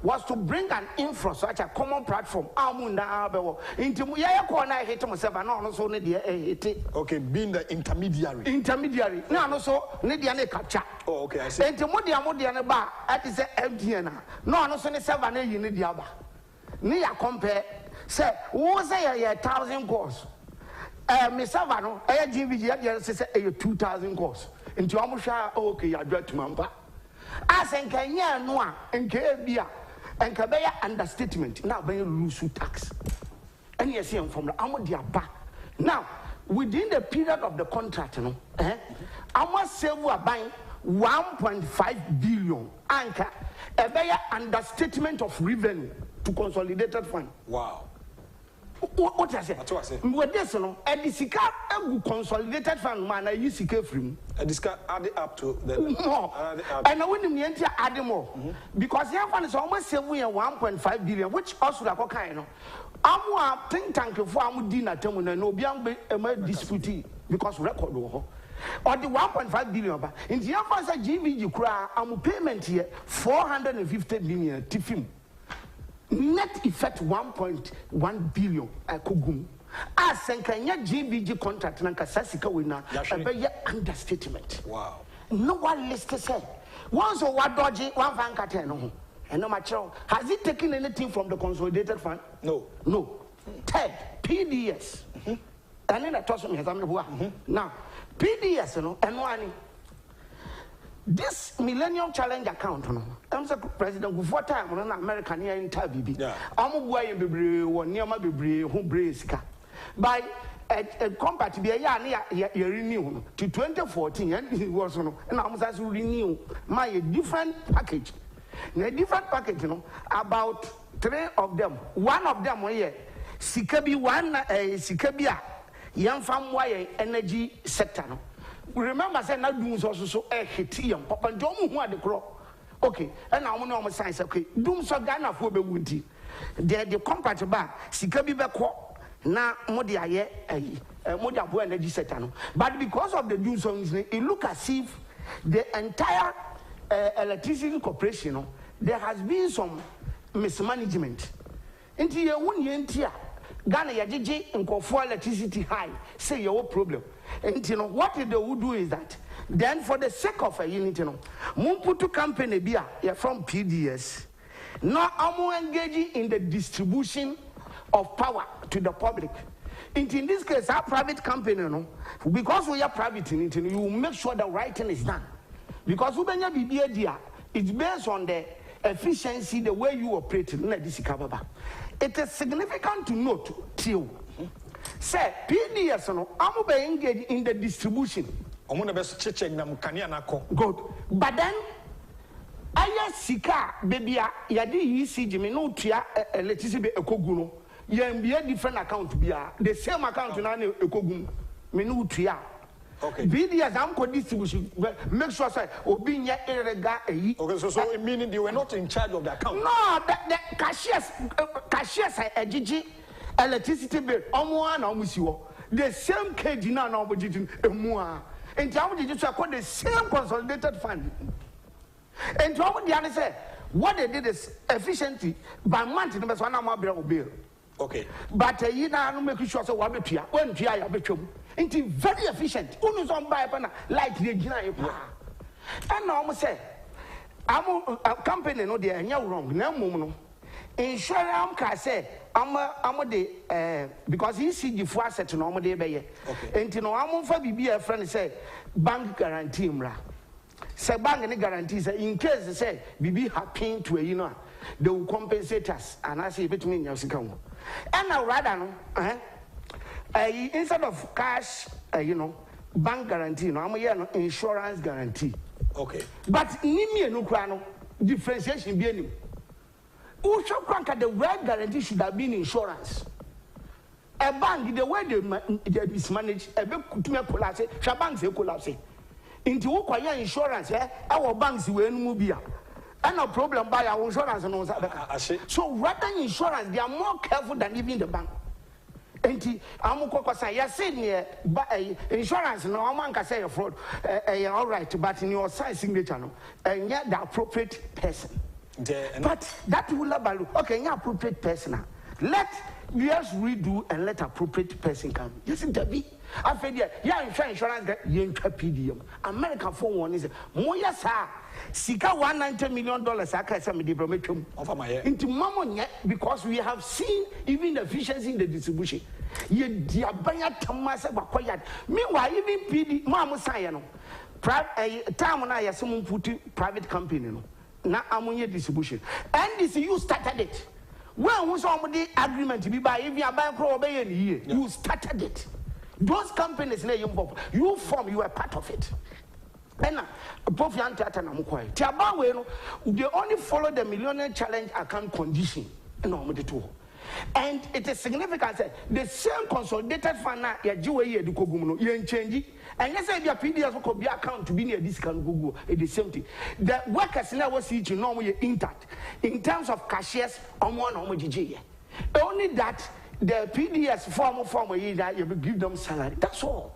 was to bring an infrastructure, a common platform. Into Muya corner hit myself and also need the okay, being the intermediary. Intermediary. No, no, so need the capture. Oh, okay, I see. Into Mudia bar at is MTN. No, no, so the 7 you need the other. Near compare, say, who say 1,000 course? Miss Savano, I GBG, say 2,000 course. Into Amusha, okay, I dread to Mamba. As in Kenya, Noah, and Kabia. And Kabaya understatement. Now, when you lose tax, and you see from the Amodia back. Now, within the period of the contract, I must say we are buying 1.5 billion anchor. A better understatement of revenue to consolidated fund. Wow. What I say? With this, no, and the Sika consolidated fund man, I use Sika free. And this can add it up to the more. And I wouldn't need to add more because the fund is almost saving 1.5 billion, which also like okay, no. I'm think tank for I'm dinner term and no beyond a dispute because record or the 1.5 billion. In the fund, GVG cry, I'm payment here 450 million to film. Net effect 1.1 billion kugum. As Kenya GBG contract nanka sasika wina a understatement. Wow. No one list said. Once or what dodgy one van cateno. And no matter has it taken anything from the consolidated fund? No. No. Third, PDS. And then I told me now PDS and one. This Millennium Challenge account, I'm the President before time on American here in Tabibi. I'm going to be one near my baby who breska. By a compact to be a year renew to 2014, and it was and I'm supposed to renew my different package. A different package, about 3 of them. One of them, Sikabi one, Sikabia, young farm wire energy sector. Remember, I said, not doing so a hit him. Papa don't want the crop. Okay, and I want to science. Okay, doom so Ghana for the woody. The compact back, Sikabi back now, Modia, Modia energy sector. But because of the doom songs, it look as if the entire electricity corporation, there has been some mismanagement. Into your 1 year, Ghana Yajiji and for electricity high, say your problem. And what they would do is that then for the sake of a unit, Mumputu company from PDS. Now I'm engaging in the distribution of power to the public. In this case, our private company, no, because we are private, you will make sure the right thing is done. Because it's based on the efficiency, the way you operate. It is significant to note, too. Say, PDS, I'm engaged in the distribution. Good. But then, I sika, baby, yadi ECG, me no tia electricity ekoguno. Be a different account, the same account in any ekogun. Me no tia. Okay. BDS, I'm called distribution. Make sure, say, obinya erega. Okay, so meaning you were not in charge of the account? No, the cashiers, a GG electricity bill, the same KG now, and how did you call the same consolidated fund? And how would the other say, what they did is efficiently by month in the one bill. Okay. But you know, make sure so one Pia, it's very efficient. Unos on by like the Gina. And now I say, I'm a company, no, they are wrong. No, insurance can say, I'm a because he see the first set normal day by year. And you know, I'm for be a friend say, bank guarantee, say bank any guarantees in case they say, BB happy to a you know, they will compensate us and I say between your second. And now rather, instead of cash, you know, bank guarantee, no, I'm a insurance guarantee. Okay. But Nimi no crano differentiation be any. Usho kwanka the right guarantee should have been insurance. A bank the way they mismanage a big kutume collapse, shabanks they collapse. Into ukwaya insurance, our banks we mubia. And no problem by our insurance and all that. So rather insurance, they are more careful than even the bank. And I'm going say, yes, insurance, no one can say a fraud. All right, but in your size signature, no, and yet the appropriate person. But that will value. Okay, yeah, appropriate person. Let us redo and let appropriate person come. Yes, interview. I said, yeah, insurance, PDM. American phone one is more yes, sir. Sika $190 million. I can say me the over my head into mama because we have seen even the efficiency in the distribution. Ye diabaya tamasa bakoyad. Meanwhile, even PD, Mama Sayano, time when I assume put private company, no, now ammonia distribution. And this you started it. When was somebody agreement to be by if you are buying pro obey in a year, you started it. Those companies, you form, you are part of it. And they only follow the Millionaire Challenge account condition. And it is significant that the same consolidated fund now, you change. And yes, your PDS could be account to be near this can Google. It is same thing. The workers now see you normally intact in terms of cashiers on one homogg. Only that the PDS form you give them salary. That's all.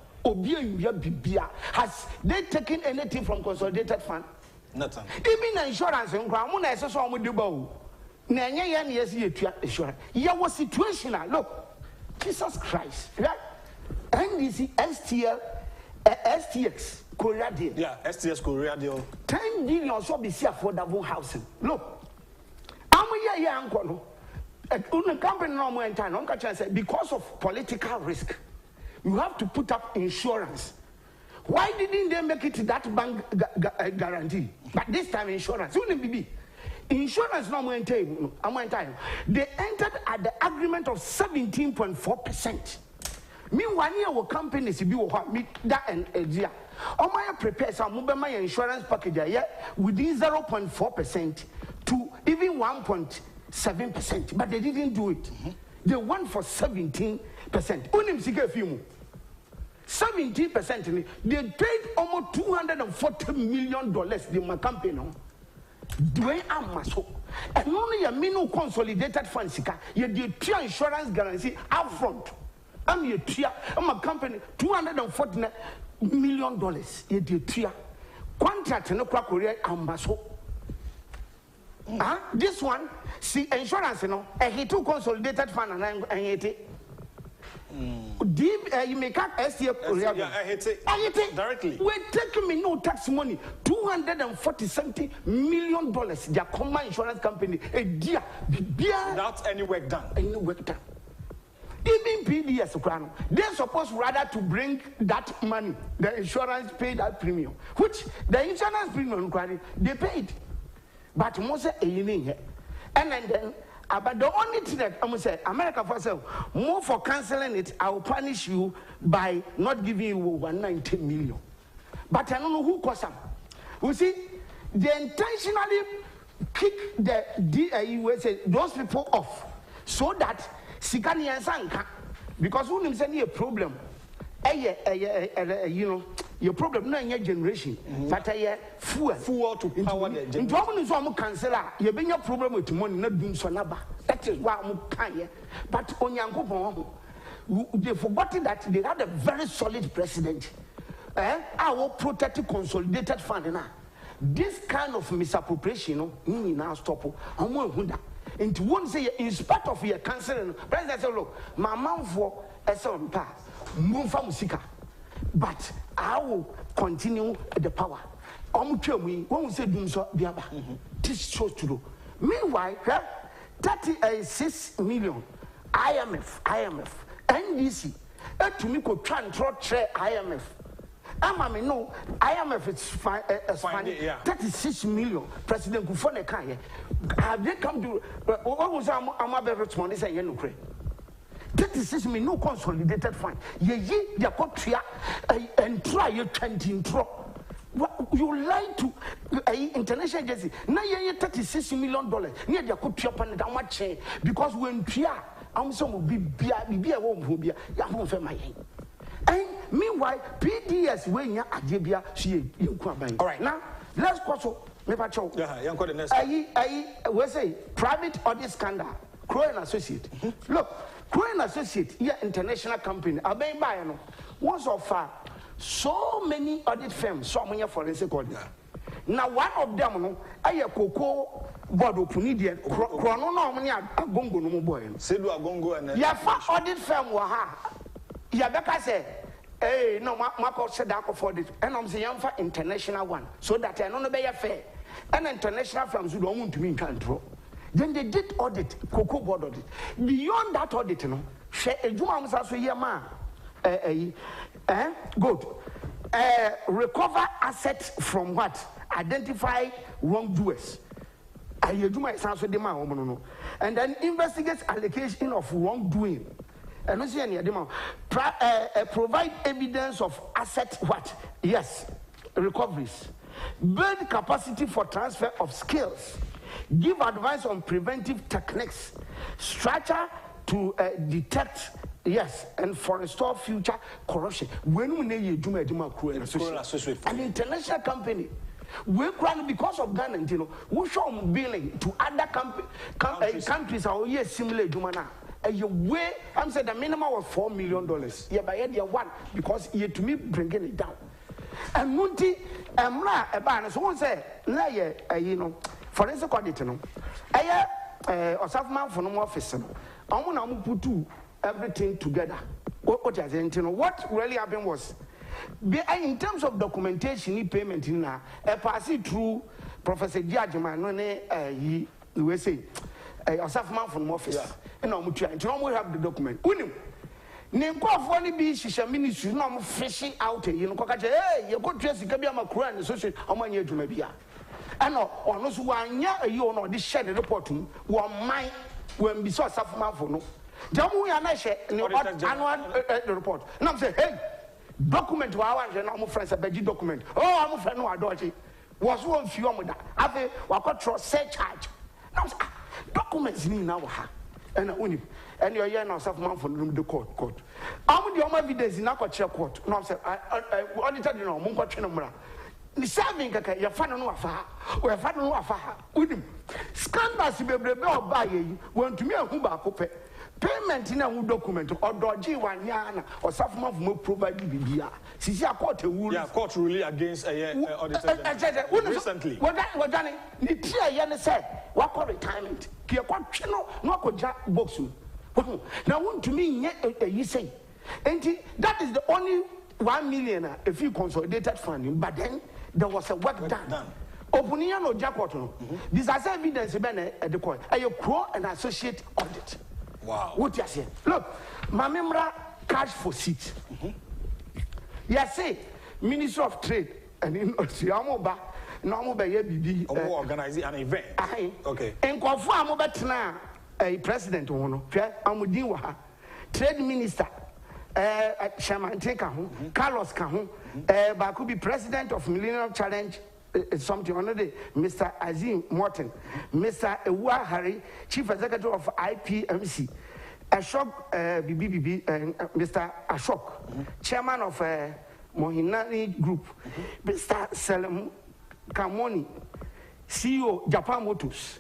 Has they taken anything from consolidated fund? Nothing. Even insurance and crown, I saw with the bow. Yes, you was situational. Look, Jesus Christ, right? NDC, STL, STX, Korea deal. Yeah, STX Korea deal. 10 billion or so be affordable housing. Look, I'm a young uncle. A company no more in time, because of political risk. You have to put up insurance. Why didn't they make it that bank guarantee? But this time insurance. Insurance no more in time. They entered at the agreement of 17.4%. Meanwhile, our companies be meet that and idea. On my prepare some my insurance package within 0.4% to even 1.7%. But they didn't do it. They went for 17%. 17%. They paid almost $240 million. The my company. Doing amaso. And only a minimum consolidated funds. You did insurance guarantee upfront. I'm a company $240 million. You did contract no Korea amaso. This one, see insurance, and he took consolidated fund and it. You make up STF. Yeah, I hate it directly. We're taking me no tax money. $240 million. Their common insurance company. A dear. Without any work done. Any work done. Even PDS, they're supposed rather to bring that money, the insurance pay that premium, which the insurance premium they paid. But most a year. And then, but the only thing that I'm going to say, America for self, more for canceling it, I will punish you by not giving you 190 million. But I don't know who caused them. You see, they intentionally kick those people off so that Sikani and Sanka, because when you say a problem, you know, your problem not in your generation, but fuel to power the generation. In trouble is one canceller, you bring your problem with money, not doing so naba. That is why I'm kind. But on Yanko, they forgotten that they had a very solid president. Our protected consolidated fund now. This kind of misappropriation, you now stop. And to one say, in spite of your cancer, president said, look, my mom for a son pass, move from Sika. But I will continue the power. When we say doing so, this shows to do. Meanwhile, 36 million IMF, NDC, to me could try and throw IMF. No, IMF is finding 36 million. President Kufone Kanye. Have they come to what was our response? Is a 36 million no consolidated fund. Ye Yakotria and try your 20 intro. You lie to international agency. Now you $36 million. Near the Yakotria and how much because when Tria, I'm some will be a woman who be a home for my hand. And meanwhile, PDS when you Agyapong she all right, now let's go to we say private audit scandal, Crowe and Associate. Look, Crowe and Associate, here international company, I may buy no. Once of far, so many audit firms, so many forensic audit. Now one of them, no, I cocoa board opunidian, chrono no many agongo no boy. Say do agongo and yeah, audit firm waha. Yabeka say, hey, no, Marco said that for it, and I'm saying for international one, so that I don't be fair. And international firms who don't want to be in control. Then they did audit, Cocoa board audit. Beyond that audit, you know, good. Recover assets from what? Identify wrongdoers. And then investigate allegation of wrongdoing. And provide evidence of asset what? Yes, recoveries. Build capacity for transfer of skills. Give advice on preventive techniques. Structure to detect, yes, and for restore future corruption. When we need to do an international company, we can because of Ghana, you know, we show billing to other countries are here similar to Mana. Way, I'm saying the minimum was $4 million. Yeah, by idea one because you to me bringing it down. And Munti, a so one say, you know, forensic audit, no, or some man for no office, I want to put everything together. What really happened was, in terms of documentation, payment in a pass it through Professor Agyapong, we say, or some man from office. And I'm trying to have the document. Name of one be she ministry, no fishing out, you know, hey, you got dress, you can be a macron and associate, how many years you may be. I know, or no, one year you know, this shed report, one mine when we saw Safman for no. Jamu and I share annual report. And I'm saying, hey, document to our and friends, a veggie document. Oh, I'm a friend who are dodgy. Was one few with that. I think what got your surcharge. Documents in now. And only and you're here now, self man from the court. I'm the only evidence in our court. No, sir, I audited you know, Mungo Chinamra. The serving your father no affair, or your father no affair with him. Scandals be by you, want to me a Huba payment in a document or dodgy one yana or self man from provide BBA. See, I caught a rule. Yeah, court ruling against a auditor recently. What done it? The tear yana said, what call retirement? Box. Now, want to me, you say, and that is the only 1 million if you consolidated funding, but then there was a work done. Opinion or Jacoton. This is evidence at the court. A Crowe and Associate audit. Wow. What you say? Look, my member cash for seat. Yes, say Minister of Trade and Industry. No be ye organize an event. Okay. En kwafo amobetena president wono. Hwe amudin wa ha. Trade Minister Shaman take ho, Carlos ka ho, ba could be president of Millennium Challenge something on the day, Mr. Azim Morton, Mr. Ewa Harry, Chief Executive of IPMC, Ashok BBB, Mr. Ashok, Chairman of Mohinani Group, Mr. Selim Kamoni, CEO Japan Motors,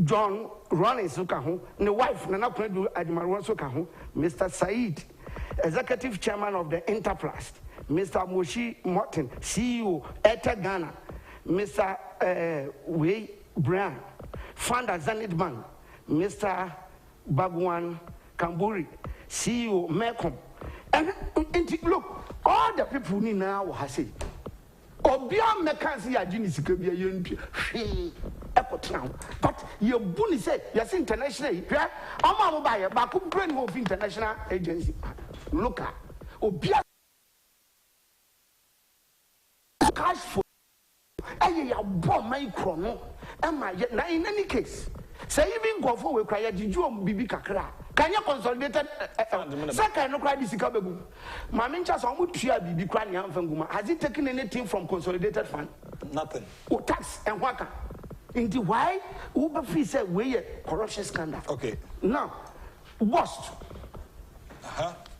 John Ronnie Sukahu, the wife Nana Predu Admiral Sukahu, Mr. Said, Executive Chairman of the Enterprise, Mr. Moshi Martin, CEO Eta Ghana, Mr. Wei Brian, founder Zenith Bank, Mr. Bagwan Kamburi, CEO Mecom. And look, all the people need now have said, Obia Mekansi Ajini Sikabia Yunpi, but your bully said, yes, international, I'm a buyer, but could bring of international agency. Look at Obia cash for a bomb micro, and my yet in any case. Say even go for we cry, did you Bibi Kakra? Can you consolidate second no cry this Kabagu? Maminchas on would share Bibi crying Fanguma. Has he taken anything from consolidated fund? Nothing. Oh, tax and waka. Into why Uber fee said we a corruption scandal. Okay. Now, worst.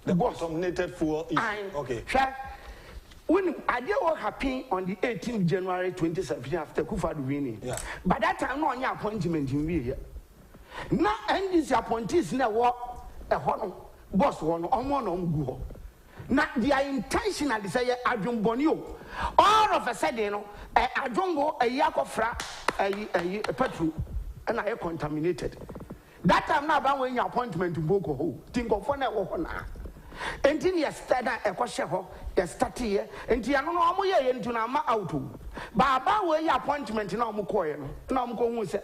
The contaminated fuel is okay. When idea what happened on the 18th January 2017 after Akufo-Addo winning. Yeah. By that time, no any appointment in here. Now, and this appointees now what a boss one on go. Now, their intention is say Agyapong. All of a sudden, you know, Agyapong a yakofra a petrol and I contaminated. That time now, about when your appointment to Boko, think of one now. Until you start a question, you start here, and you know, I'm here into Nama out. Baba, where your appointment in Omukoy, no, I'm going to say,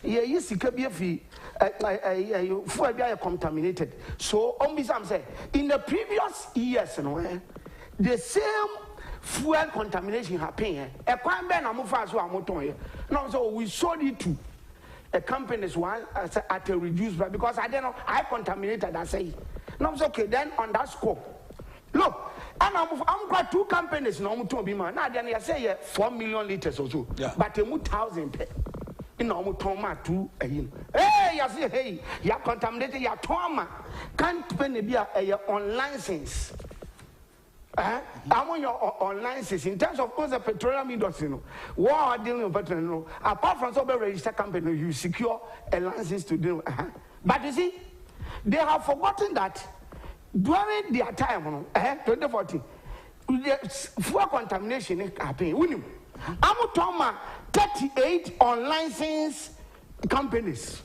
you see, could be a fee, for contaminated. So, on some say, in the previous years, the same fuel contamination happened. A crime ban on Mufas or Motoya. No, so we sold it to a company's one at a reduced price because I don't know, I contaminated, I say. No, it's okay. Then on that scope, look, and I'm got two companies. No, I'm to be man. Now then, I say 4 million liters or so. Yeah. But a 1,000 pay. You know, I'm to two. Hey, I say, hey, you are contaminated. You are trauma. Can't pay be a on license. I'm on your on license in terms of course the petroleum industry. What are dealing with petroleum? Apart from some registered company, you secure a license to do. But you see. They have forgotten that during their time, 2014, the fuel contamination happened. I'm talking about 38 unlicensed companies.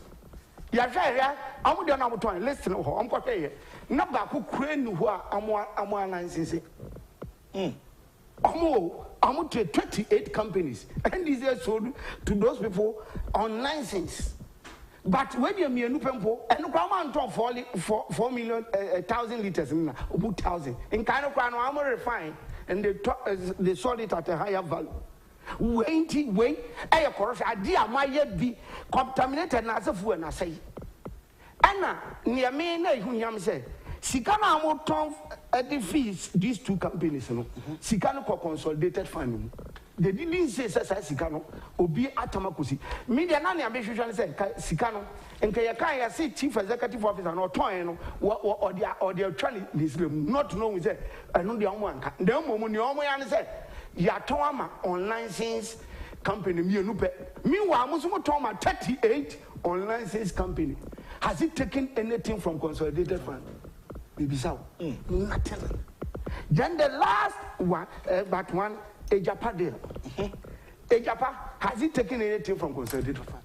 I'm talking listen, I'm going to say, not about who crane who are licensed. I'm 28 companies, and these are sold to those people unlicensed. But when you mean Nupempo, and no 4 million 1,000 liters in 1,000. In kind of crown, I'm refined, and they sold it at a higher value. Wait, I corruption. I dear my yet be contaminated as a fool, and I say, Anna, near me, whom Yam said, Sikana Moton at the fees, these two companies, Sikano consolidated fund. They didn't say Sikano, Obi Atamakusi. Media Nani Abishan said Sikano, and Kayakaya say Chief Executive Officer or Toyano or their training, not knowing that I know the one. The moment you said, Yatoma online sales company, meanwhile, Musumo Toma 38 online sales company. Has it taken anything from consolidated fund? Maybe so. Nothing. Then the last one, but one. Agyapong deal. Agyapong, has it taken anything from consolidated fund?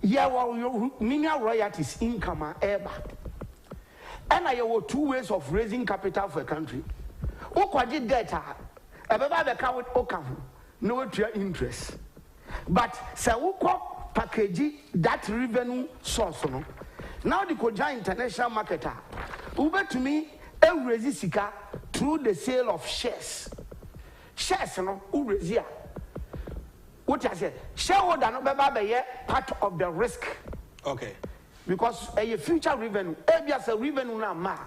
Yeah, well, your mineral royalties income are back. And I have 2 ways of raising capital for a country. Okwaji data, a baby account okafu, no interest. But say package that revenue source no. Now the Koja international marketer, Uber to me, raise sika through the sale of shares. Shares no, Urezia. What I say, shareholder no be part of the risk. Okay. Because a future revenue, as a revenue na ma.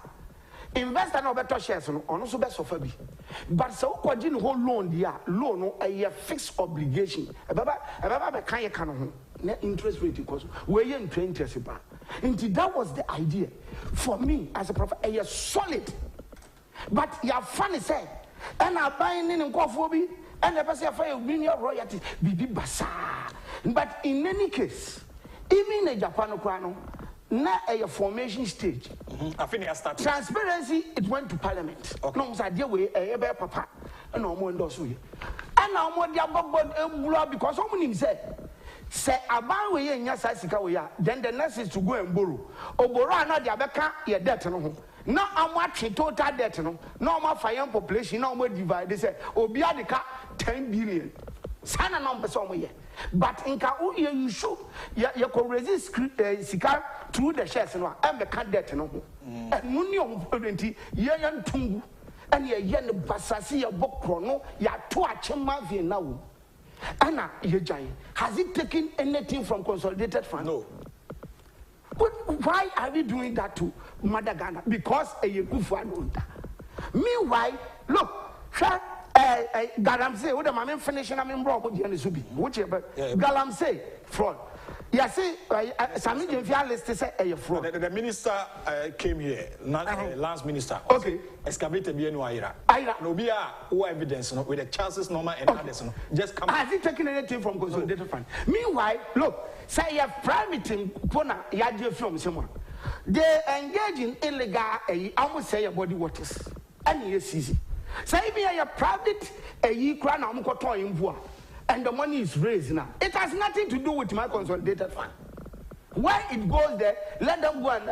Investor no better shares no, ono so be suffer bi. But so kwagin whole loan dia, loan no a fixed obligation. Baba be kan ye kan ho. Na interest rate because we ye interest ba. And that was the idea for me as a prophet. A solid. But you have funny say, and I buying in coffee and the person for bring your royalty bibi basa. But in any case, even in Japan na a formation stage. I think it started. Transparency, it went to parliament. Okay. No, idea way a papa and no more endorse you. And now more the because someone said, say about we in Yasika we are, then the next is to go and borrow. Or borrow not the abeka, your debt no. Now I'm watching total debt no. No more fire population, no more divide. They say, Obiadika 10 billion. Sana number somewhere. But in Kau, you should you can resist Sika through the shares and the candidate. No, and Munio Purity, Yan Tungu, and Yan Basasi, a book chrono, ya Tuachema now. Anna Yajai, has it taken anything from consolidated fund? No. But why are we doing that to Madagana? Because a akufo-addo. Meanwhile, look, Galamsey, what am I finishing? I'm in Rob, whichever Galamsey fraud. Yes, Sami Jemfia list say a fraud. The minister came here, last minister. Okay, excavated Bienwaira. No be who evidence with the chances normal and others. Just come. Has he taken anything from consolidated fund? Meanwhile, look, say you have private in Pona Yaji from someone. They engage in illegal, I almost say body waters. And yes, easy. Say me a private crown and the money is raised now. It has nothing to do with my consolidated fund. Why it goes there, let them go and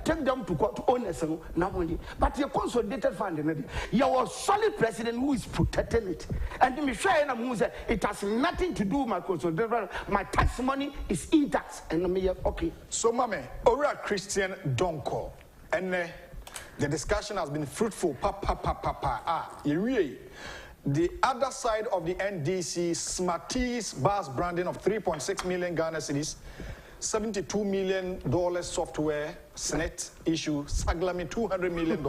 take them to court to own no money. But your consolidated fund, your solid president who is protecting it. And to me, it has nothing to do with my consolidated fund. My tax money is intact. And me, okay. So, Mame, Ora Christian Donkor. And the discussion has been fruitful. The other side of the NDC, Smarties bus branding of 3.6 million Ghana cedis, $72 million software, Senate issue, Saglami $200 million.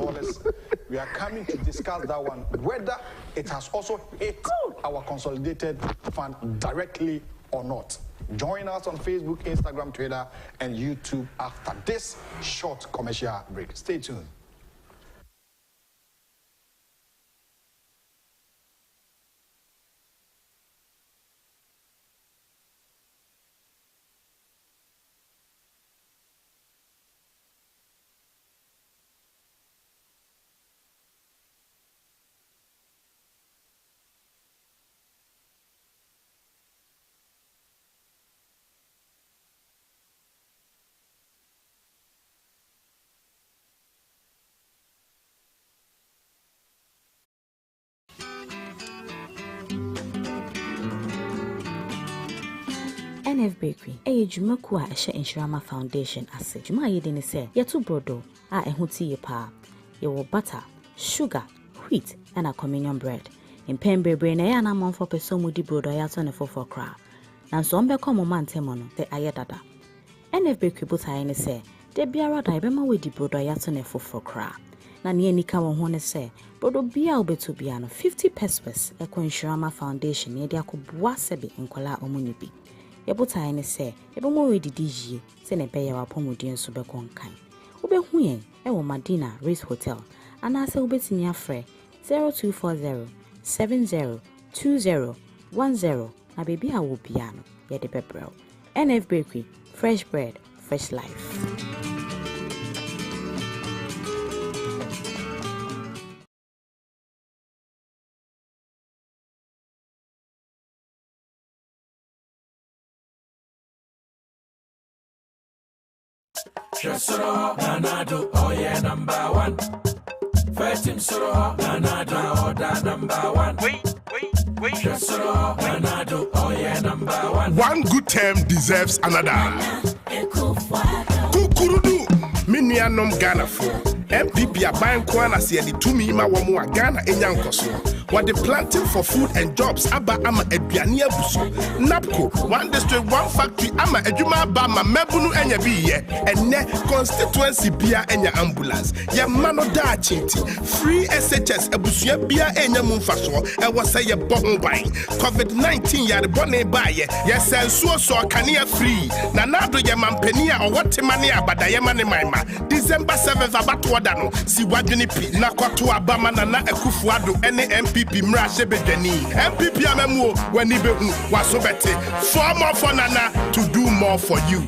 We are coming to discuss that one, whether it has also hit our consolidated fund directly or not. Join us on Facebook, Instagram, Twitter, and YouTube after this short commercial break. Stay tuned. NF Bakery, a Jumaku a Insurama Foundation ase. Juma yedini se, yetu brodo, a ehuti ye pa. Yewo butter, sugar, wheat, and a communion bread. In Pembebre, na ya na mon for peso mudi brodo yato ne for kra. Nanso ombe ko moment mono, te ayedada. NF Bakery buta yene se, de biara da ibema we di brodo yato ne for kra. Na niye nika wonhone se, brodo bia ubetu bia no 50 pesos eko Insurama Foundation ye di akobua sebe nkola omunibi. Yebuta ene se ebe mo we didi yie se ne be ya wapomudi nso be konkan ube hu yen e wo Madina Race Hotel ana se ubetimi afre 0240 702010 na baby a wo bia no ye de bebrel. NF Bakery, fresh bread, fresh life. Soro Nanado, oh yeah, number one. First team Soro Nanado, order number one. Wait. Soro Nanado, oh yeah, number one. One good term deserves another. Kukurudu, Minianom Ghana for MPP are buying Kwana see the 2 million Wamua Ghana Enyankoso. What they planting for food and jobs, Aba Ama Edbiania Buso. Napco, one district, one factory, Ama Ejuma Bama, Mebunu Enyabi, and ne constituency Bia Enya ambulance. Ya mano da chinti, free SHS, Ebusia Bia Enya Munfaso, and was say a bomb buying. COVID-19 ya the bonne buy, yes, and so Kania free. Nanado Yamampenia or what Timania, but Diamani Maima. December 7th, about Wadano, si Wajuni P, Nakwatu Abama Nana akufo-addo, any MPP Mrashe Bedeni. MPP Amemu, when he was so better. 4 more for Nana to do more for you.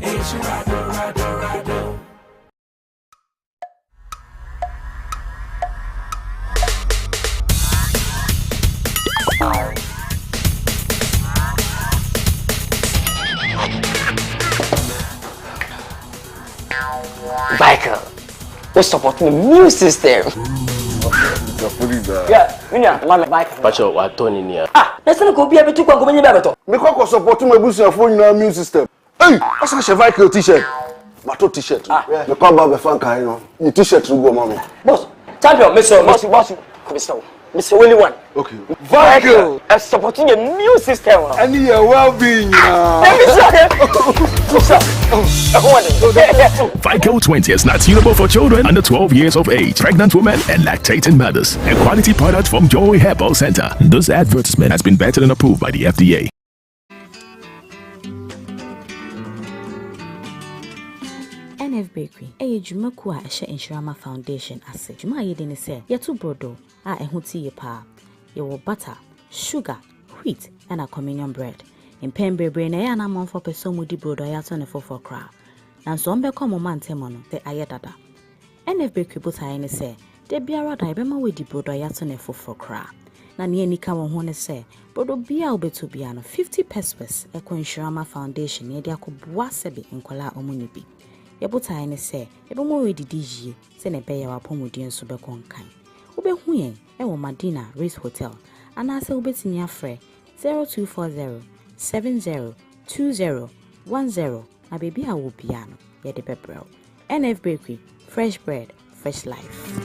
Michael, we're supporting the new system. Yeah, Mama, Michael. Pacho, what Tony near? Let's not go be able to go in the Because supporting my business phone in our new system. Hey, that's a Michael t-shirt. Mato t-shirt. The pamba be fan kind of. Your t-shirt to go, mommy. Boss, champion, Mr. Mr. Willie one. Okay. Michael, I'm supporting a new system. And your well-being. Vico 20 is not suitable for children under 12 years of age, pregnant women, and lactating mothers. A quality product from Joy Herbal Center. This advertisement has been vetted and approved by the FDA. NF Bakery, Juma Kwa Insurama Foundation ase. Juma yedini se yetu brodo ehuti ye pa. Yewo butter, sugar, wheat, and a communion bread. In Pembebre na ya na monfo peso mudi brodo yato ne fofo kra. Nanso ombe kwa momante mono te ayedada. NF Bakery buta ne se de biara da ebema we di brodo yato ne fofo kra. Na ne nika won ho ne se brodo bia obeto bia no 50 pesos Insurama Foundation ye de akobua sebe nkola omunibi. Yebuta ne se ebemo we didi yie se ne be ya wapomudi nso be konkan. Ubehu yen ewo Madina Race Hotel anase ubetimi afre 0240 702010 na baby a wo bia no ye de bebrel. NF Bakery, fresh bread, fresh life.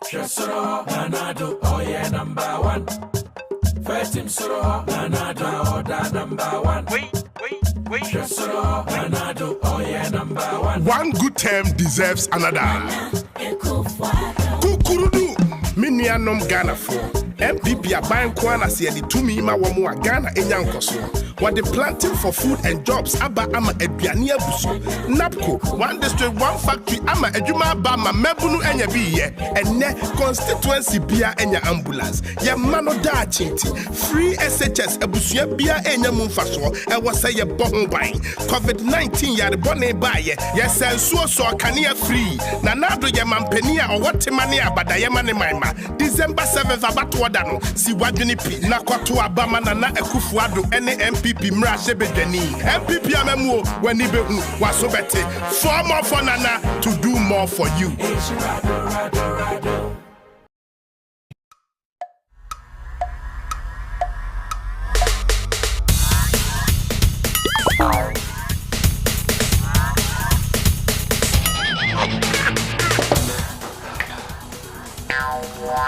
Shasoro, Nanado, oh yeah, #1. First team Soro, Nanado, order #1. Wait. Shasoro, Nanado, oh yeah, #1. One good term deserves another. Kukurudu, Minianom Ghana for MPP are buying Kwana see the 2 million Wamua Ghana Enyankoso. What they planting for food and jobs, Aba Ama Edbiania Buso. Napco, one district, one factory, Ama Ejuma Bama, Mebunu Enyabi, and ne constituency Bia Enya ambulance. Ya mano da chinti, free SHS, Ebusia Bia Enya Munfaso, and was say a bomb buying. COVID-19 ya the bonne buy, yes, and so Kania free. Nanado Yamampenia or what Timania, but Diamani Maima. December 7th, about border no si wadwene pi na kwato abama na akufo-addo ene MPP mra shebedwani MPP amemu wani behu waso bete for more for nana to do more for you.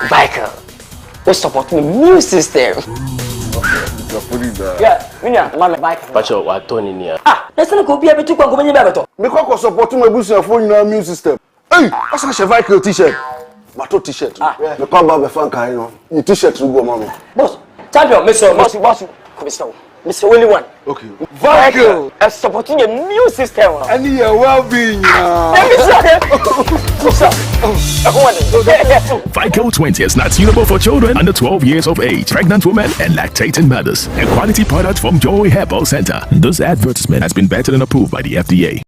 Biker, we support the new system. Yeah, Minya, mama biker. Pacho, what Tony near? Let's not go be able to go when you better. Me ko support my business for your immune system. Hey, asa Chevikel t-shirt. Mato t-shirt. Me ko ba be fan kai no. Ni t-shirt go mama. Boss, champion, boss. Mr. Willie one. Okay. Biker, supporting a new system. And your well-being. FICO 20 is not suitable for children under 12 years of age, pregnant women, and lactating mothers. A quality product from Joy Herbal Center. This advertisement has been vetted and approved by the FDA.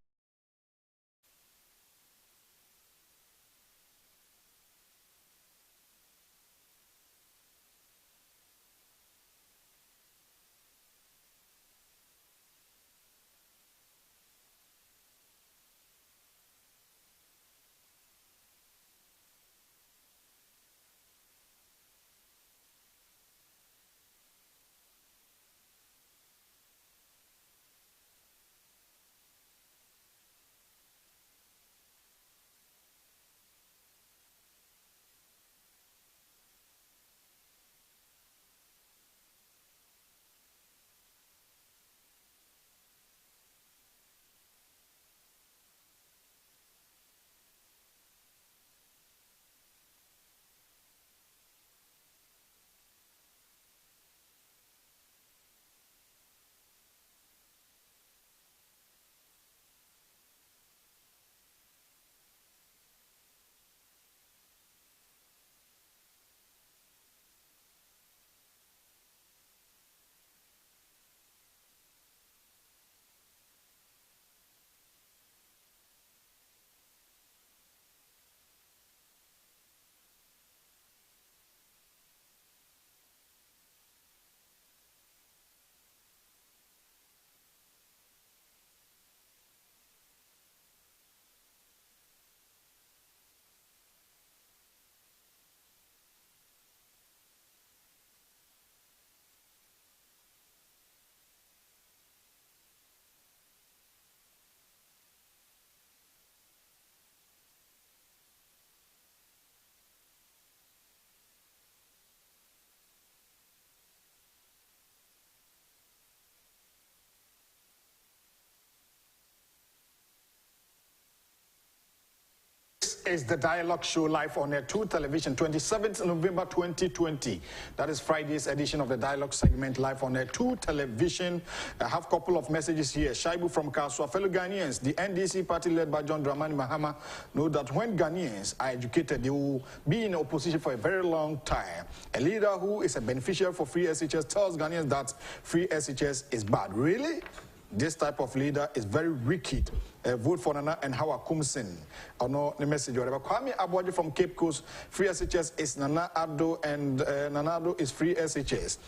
Is the Dialogue Show live on Air 2 Television, 27th November 2020. That is Friday's edition of the Dialogue segment live on Air 2 Television. I have a couple of messages here. Shaibu from Kaswa, fellow Ghanaians, the NDC party led by John Dramani Mahama know that when Ghanaians are educated, they will be in opposition for a very long time. A leader who is a beneficiary for free SHS tells Ghanaians that free SHS is bad. Really? This type of leader is very wicked. Vote for Nana and Hawa Kumsin. No, the message. Kwame Abwaji from Cape Coast. Free SHS is Nana Addo and Nana Addo is free SHS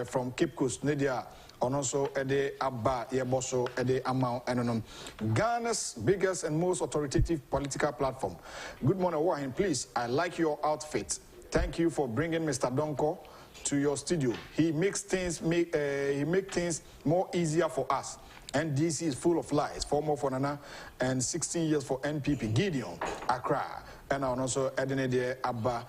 from Cape Coast. Nadia. And also Ede Abba Yeboso Ede Amau and Ghana's biggest and most authoritative political platform. Good morning, Wahin. Please, I like your outfit. Thank you for bringing Mr. Donkor to your studio. He makes things more easier for us. NDC is full of lies. 4 more for Nana and 16 years for NPP. Gideon, Accra, and also Edenede Abba.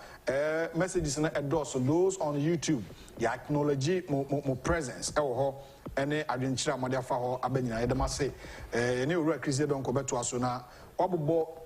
Messages in endorse those on YouTube. You acknowledge more presence. Any adventure Madiafa or Abenina Edamase. Any Christian don't go back to Asuna. Obubo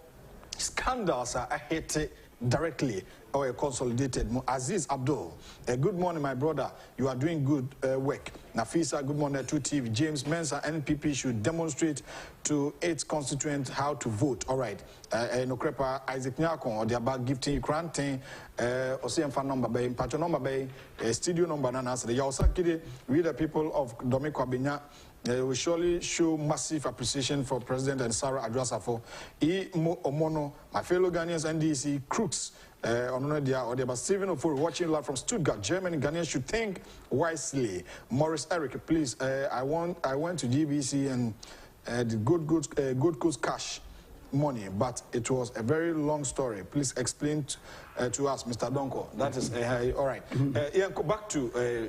scandals are hit directly or consolidated. Aziz Abdul, good morning, my brother. You are doing good work. Nafisa, good morning to TV. James Mensa, NPP should demonstrate to its constituents how to vote. All right. Nokrepa Isaac Nyakon, or the about gifting granting, Osiemfa number bay, patron number bay, studio number nanas. The Yaosakide, we the people of Domiko Abinya. We surely show massive appreciation for President and Sarah Adrasafo. Omono, my fellow Ghanaians, NDC crooks. But Stephen Ofori watching live from Stuttgart, Germany. Ghanaians should think wisely. Morris Eric, please. I went to GBC and the good coast cash money, but it was a very long story. Please explain to us, Mr. Donkor. That is all right. Yeah, go back to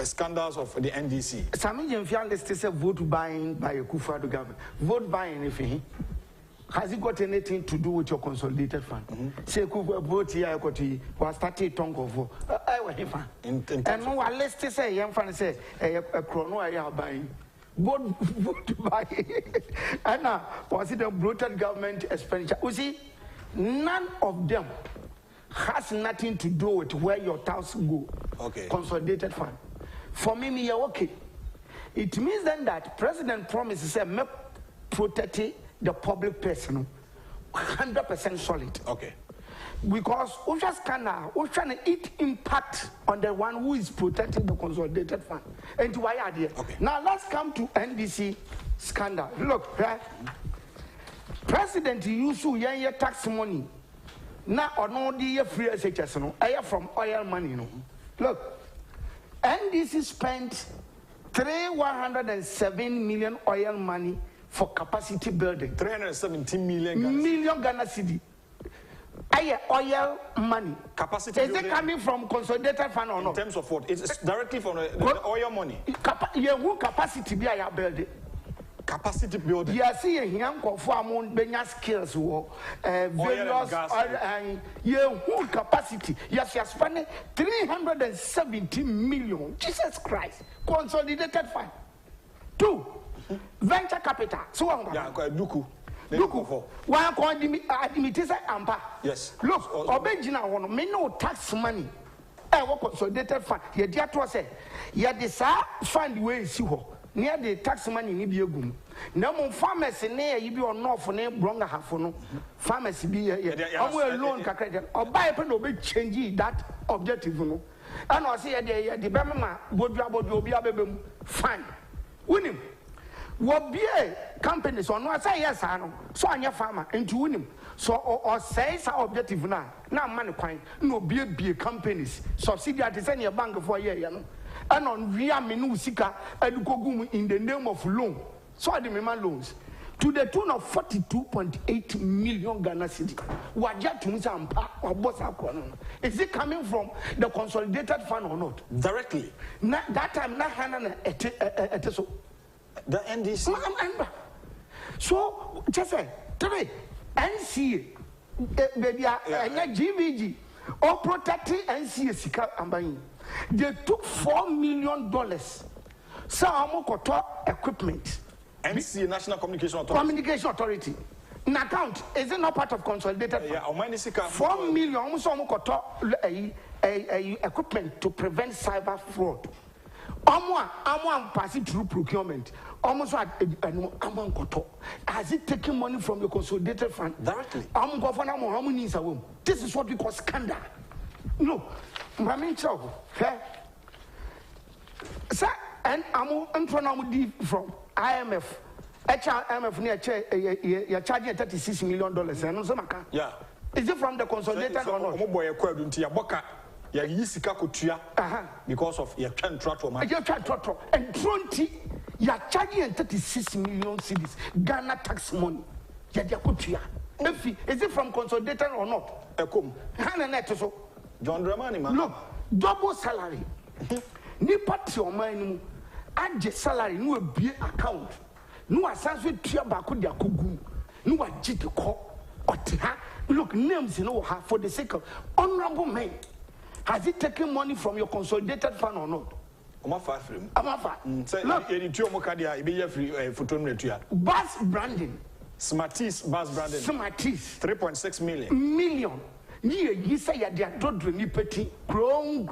scandals of the NDC. Sami Jemfian listed a vote buying by akufo-addo government. Vote buying, if he has it got anything to do with your consolidated fund? Say, vote here, was started Donkor for and no, I let's say, young fan say, a chrono I are buying. Vote buy. And now, was it a brutal government expenditure? You see, none of them has nothing to do with where your tax go. Okay. Consolidated fund. For me, okay. It means then that President promises to protect the public person 100% solid. Okay. Because we just trying to eat impact on the one who is protecting the consolidated fund. And why are they? Okay. Now let's come to NDC scandal. Look, right? President Yusu your tax money. Now on all the free SHS no, from oil money no. Look, NDC spent 107 million oil money for capacity building. 317 million Ghana cedi. Oil money. Capacity is building. It coming from consolidated fund or not? In terms of what? It's directly from the oil money. Capacity be a building. Capacity building. You see, young conform benya skills various capacity. Yes, you are spending 370 million. Jesus Christ. Consolidated fund. 2. Venture capital. So yeah, Duku. One coin admitted ampa. Yes. Look, Obejina one me no tax money. What consolidated fund? Ye dear to say, ye the fund way see ho. Near the tax money ni be agum. No more farmers near you be on north for name bronga half no. Farmers be a loan credit or buy a pen will be changing that objective no. And I say the Bama would be fine. Win him. What be companies or no say yes, I know. So I'm your farmer into win him. So or says our objective now. Now money coin no be companies. Subsidiary to send your bank for a year, you know. And on Ria Minu Sika Edukogum in the name of loan. So I demand loans to the tune of 42.8 million Ghana cedi. Is it coming from the consolidated fund or not? Directly. That time, not Hannah so. The NDC. So, just say, today, NCA, baby, GVG, or protecting NCA Sika and buying. They took $4 million. Some equipment. NCA, National Communication Authority. In account, is it not part of consolidated? Yeah, 4 million almost equipment to prevent cyber fraud. I'm passing through procurement. Almost has it taken money from the consolidated fund? Directly. This is what we call scandal. No, sir, and I'm trying from IMF. IMF you're charging $36 million. Yeah. Is it from the consolidated or not? Because of your trend and 20 you're charging 36 million cedis Ghana tax money. Is it from consolidated or not? John Dramani, man. Look, double salary. Ni party or mine, add salary, no be account. No assess with Tia Baku de Akugu. No a jitty call or Tia. Look, names you know for the sake of honorable men. Has it taken money from your consolidated fund or not? Bus branding. Smarties bus branding. Smarties. 3.6 million. You say you are doing ni petty. Grown.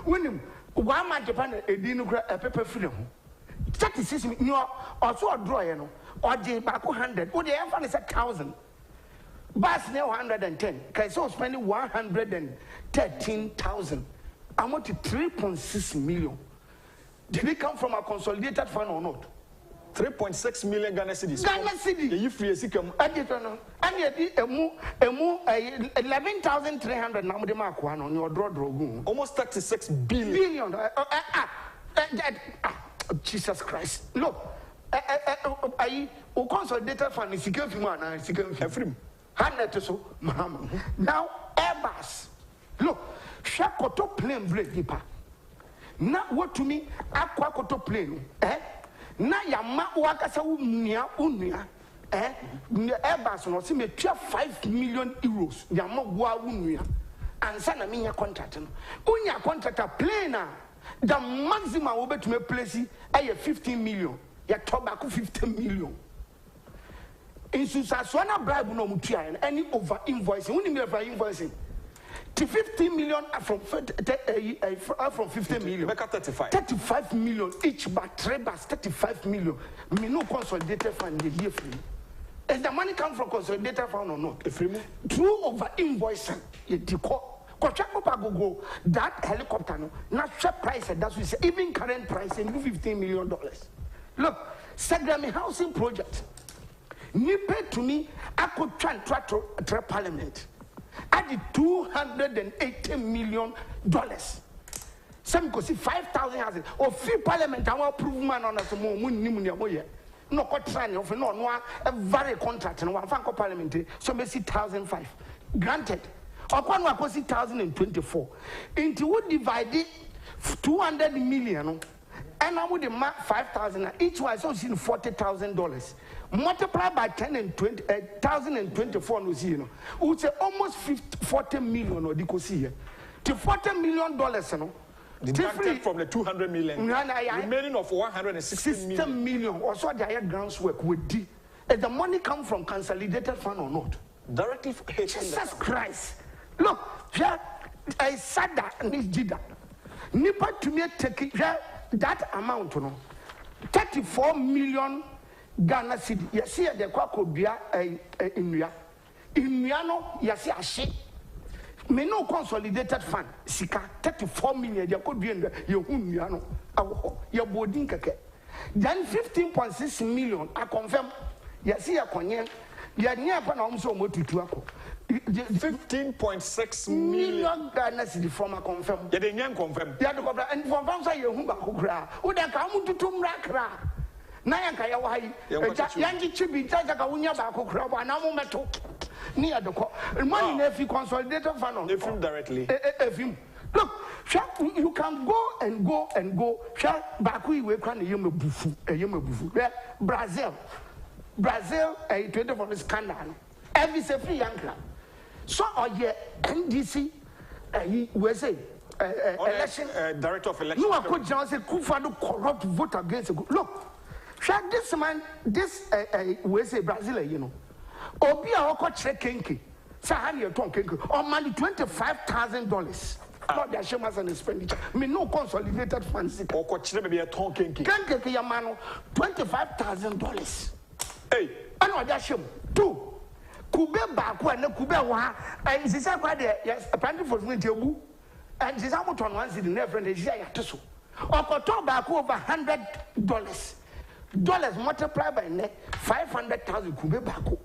When him, why am I Japan a dinner a paper freedom? 36 million. You also a draw, you know, or the back 100. What the effort is 1,000. Bus now 110. So spending 113,000. I'm at 3.6 million. Did it come from a consolidated fund or not? 3.6 million Ghana cedis. Ghana cedi. You free sikam. Aditono. And emu 11,300 na mo de ma kwa no ni odro. Almost 36 billion. Jesus Christ. Look. O consolidated fund is secure from one and secure from 100 so Mahama. Now Airbus. Look, Shakoto plane break deeper. Now what to me aquakoto plane. Na yama wakasa unia Airbus no see me 5 million euros. Yama wa unia. And sana minya contract no. Unya contract a plane the maximum will be to me place 15 million. Ya tobacco 15 million. In Susaswana bribe no mutia any over invoicing. When you over invoicing, to 15 million from 15 million. 35 million each, but 35 million. Me no consolidated fund the year free. Is the money come from consolidated fund or not? True over invoicing. You decor. Go that helicopter no. Natural price that's we say even current price $15 million. Look, Sagrami housing project. Nipe to me, I could try to parliament. I did $280 million. Some could see 5,000 houses or free parliament. I will prove man on us more money. No, contract of no, a very contract and one franco parliament. So may see 1,005. Granted, upon what was 2024. Into what divided 200 million. And I would mark 5,000 each one, so seen $40,000. Multiply by 10 and 20, 1,024 no see, you know. Would say almost 40 million or the see here. To $40 million, you know. Deducted from the 200 million. Remaining of 160 million. Or so the higher grounds work with D. If the money come from consolidated fund or not? Directly for Jesus Christ. Look, I said that and this did that. Nipa to me take that amount, you know, 34 million Ghana cedi. You see, the Kwakobia in Miano, you see a shit. Me no consolidated fund, Sika, 34 million, you could be in the Miano, your boarding keke. Then 15.6 million, I confirm, you see a conyen, you are near Panamso Motutuako. 15.6 million Ghana cedi from a confirm. Yeah, they can confirm. Yeah, and from Vansa, you who they come to Tumrakra. Nayanka Yawai, Yankee Chibi, Tazakawunya Bakukra, and Amometo near the money if you consolidated fund on the film directly. Look, you can go and go and go. Bakui, we can a Yumabufu. Brazil, a 24 scandal. Every free young. So, NDC, we say, election director of election. You are put Johnson Kufado corrupt vote against. Look, this man, this we say Brazil, you know. Obia Oko Trekenki, Sahani Tonkenki, or money $25,000. Not the shame as an expenditure. Me no consolidated funds. Oko Trekenki, Kenki Yamano, $25,000. Hey, I know that shame. Two. Kube Baku and Kube Wa, and this is why yes, apparently for me to and this is how much on one city never and is here to so. Or Baku over $100. Dollars multiplied by net 500,000 Kube Baku.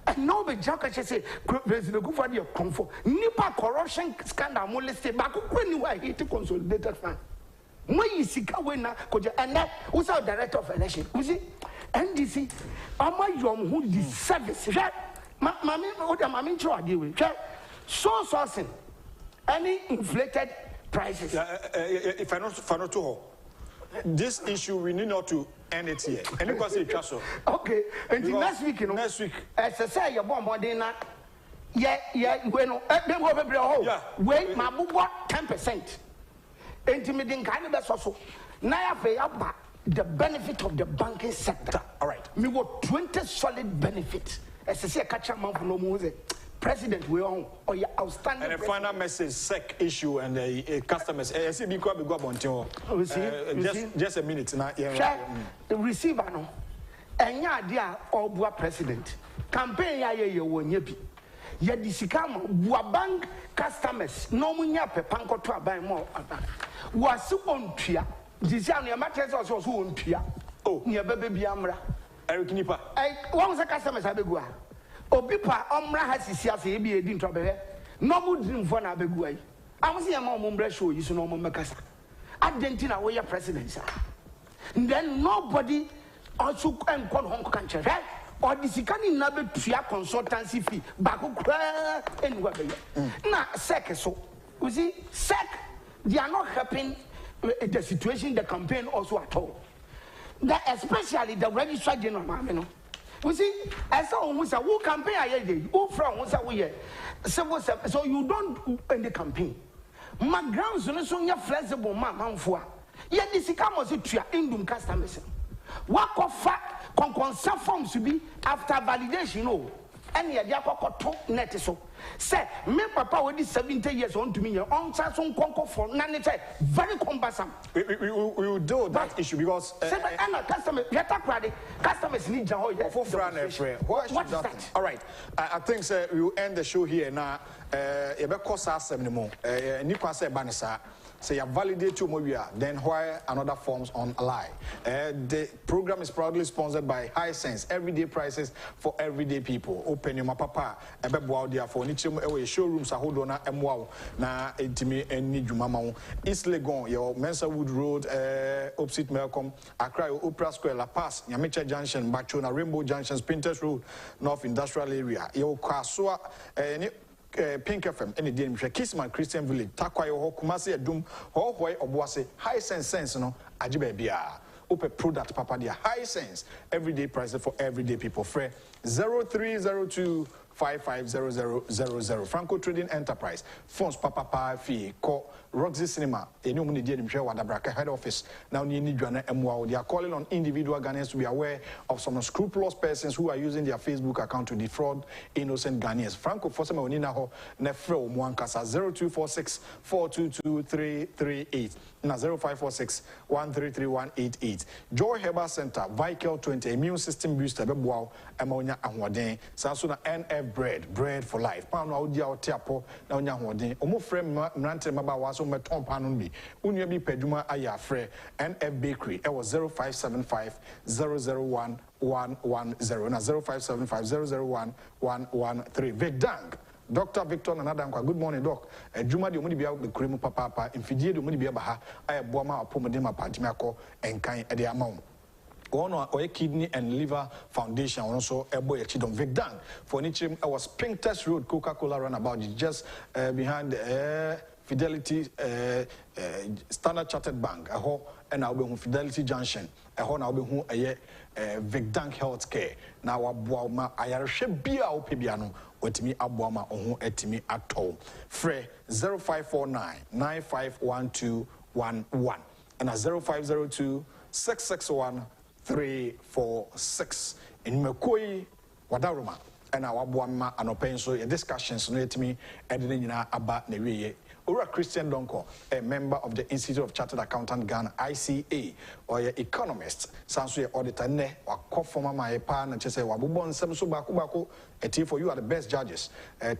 And no be jaka say President Kufa your comfort. Nipa corruption scandal molested Baku when you are here to consolidated fund. When you see Kawena, and that was our director of election. You see, NDC, Ama Yom who the service. Mammy, what am I deal with? So sourcing any inflated prices. If I not to this issue, we need not to end it here. And you can say trust. Okay, and next week, you know, next week, as I say, your bomb or dinner. Yeah, bueno, wait, my book 10%. Intimidating kind of also. Now pay up the benefit of the banking sector. All right, me what 20 solid benefits. As I say, catch a man for no more. President, we own or your outstanding. And a final message, SEC issue and the customers. I see because we go on just a minute now. The receiver no. And ya dear or boa president. Campaign ya ye won yebi. Ye disikam boa bank customers no munya pe panko to aban more. Was on tia. This young matters also on tia. Oh, near baby amra. Eric Nipa. One was a customer Abegua. Obipa Omra has his CSA be a din trouble. No good dream for Abegua. I was here, Mom show you so no Macassa. Argentina, where your president. Then nobody also can call Hong Kong country, right? Or this can never tria consultancy fee. Back anywhere. Now, SEC, so you see, SEC, they are not helping the situation, the campaign also at all. That especially the registrar general, you know. You see, as someone who campaign I did, who from what's away, so you don't in the campaign. My grounds on so flexible man for. Yet this comes to indum customers. What of fact, consent forms to be after validation, no. And yet, you net so. Say, me papa with this 70 years on to me, your own son conquer for none, very cumbersome. We will do that issue because customers need to hold for what's that? All right, I think we will end the show here now. Because us anymore. Nikwa say banisa. Say you validate your movie, then why another forms on a lie. The program is proudly sponsored by High Sense, everyday prices for everyday people. Open your papa, a bebo dia for nichum away showrooms a hodona emwao na intimi and nijumama. East Legon, your Mensawood Road, opposite Melcom, Accra, Opera Square, La Paz, Yamicha Junction, Bachona, Rainbow Junction, Spinters Road, North Industrial Area. Your Kasua, Pink FM, any day, Kissman Christian Village, Takwayo, Kumasi, Adum, Hoy, Obuase, High Sense, no, Ajibebia, Ope product, Papa, dear, High Sense, everyday prices for everyday people. Free 0302 550000. Franco Trading Enterprise, Phones Papa Fee, call Roxy Cinema, a new money dear Wadabraka head office. Now, they are calling on individual Ghanaians to be aware of some unscrupulous persons who are using their Facebook account to defraud innocent Ghanaians. Franco Fosama Oninaho, Nefro Mwankasa 0246 422 338. Na 0546 133 Joy Herbal Center, Vical 20, Immune System Booster, Bebuao, Ammonia Ahwaden, Sansuna NF Bread for life. Pound Audia or Tiapo, Naunya Hwaden, Omo Frame Mrante Mabawaso Meton Panunbi, Unyabi Peduma Aya Fre, NF Bakery, it was 0575 001 110, na 0575 001 113. Vedang. Dr. Victor Nanadanko, good morning, Doc. Juma di omudi bia be kuremu papa, infidie di omudi bia baha, ay boama apomodema pantimako enkan e de amount. One or Kidney and Liver Foundation, also a boy Chidom Vigdan. For Nichim, I was Pink Test Road, Coca-Cola runabout, just behind Fidelity Standard Chartered Bank, a ho, and I'll be Fidelity Junction, a ho, now be who a Vigdan Healthcare. Now, a boama, I are Shebia Opibiano. Wetimi Abuama Ohu Etimi at all. Frey 0549 951211 and 0502 661 346 in Mekoi Wadaruma and our Buama and Openso discussions no etimi edinina aba newiye. Ura Christian Donkor, a member of the Institute of Chartered Accountant Ghana, ICA, or your economist, sounds your auditor, ne, or former my pan and say, Wabubon, Samsu Bakubako, a team for you are the best judges.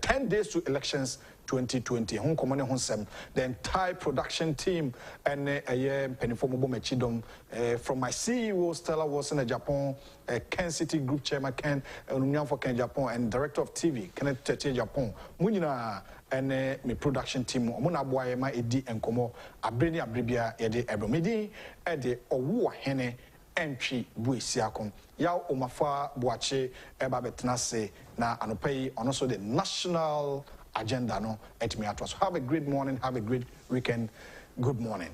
10 days to elections 2020. Hong Kong Honsem, the entire production team, and a year Penifomo Mechidom, from my CEO, Stella Wilson, Agyapong, Kencity Group Chairman Ken, Union for Ken Japan, and Director of TV, Kenneth Tete Japan, Munina. And my production team, Mona Boyama, Edi and Como, Abrenia Bribia, Ede Abromedi, Ede Owa Hene, Entry Buisiacom, Yao Omafa Boache, Ebabetnase, Na Anopei, and also the national agenda, no, at me at us. Have a great morning, have a great weekend. Good morning.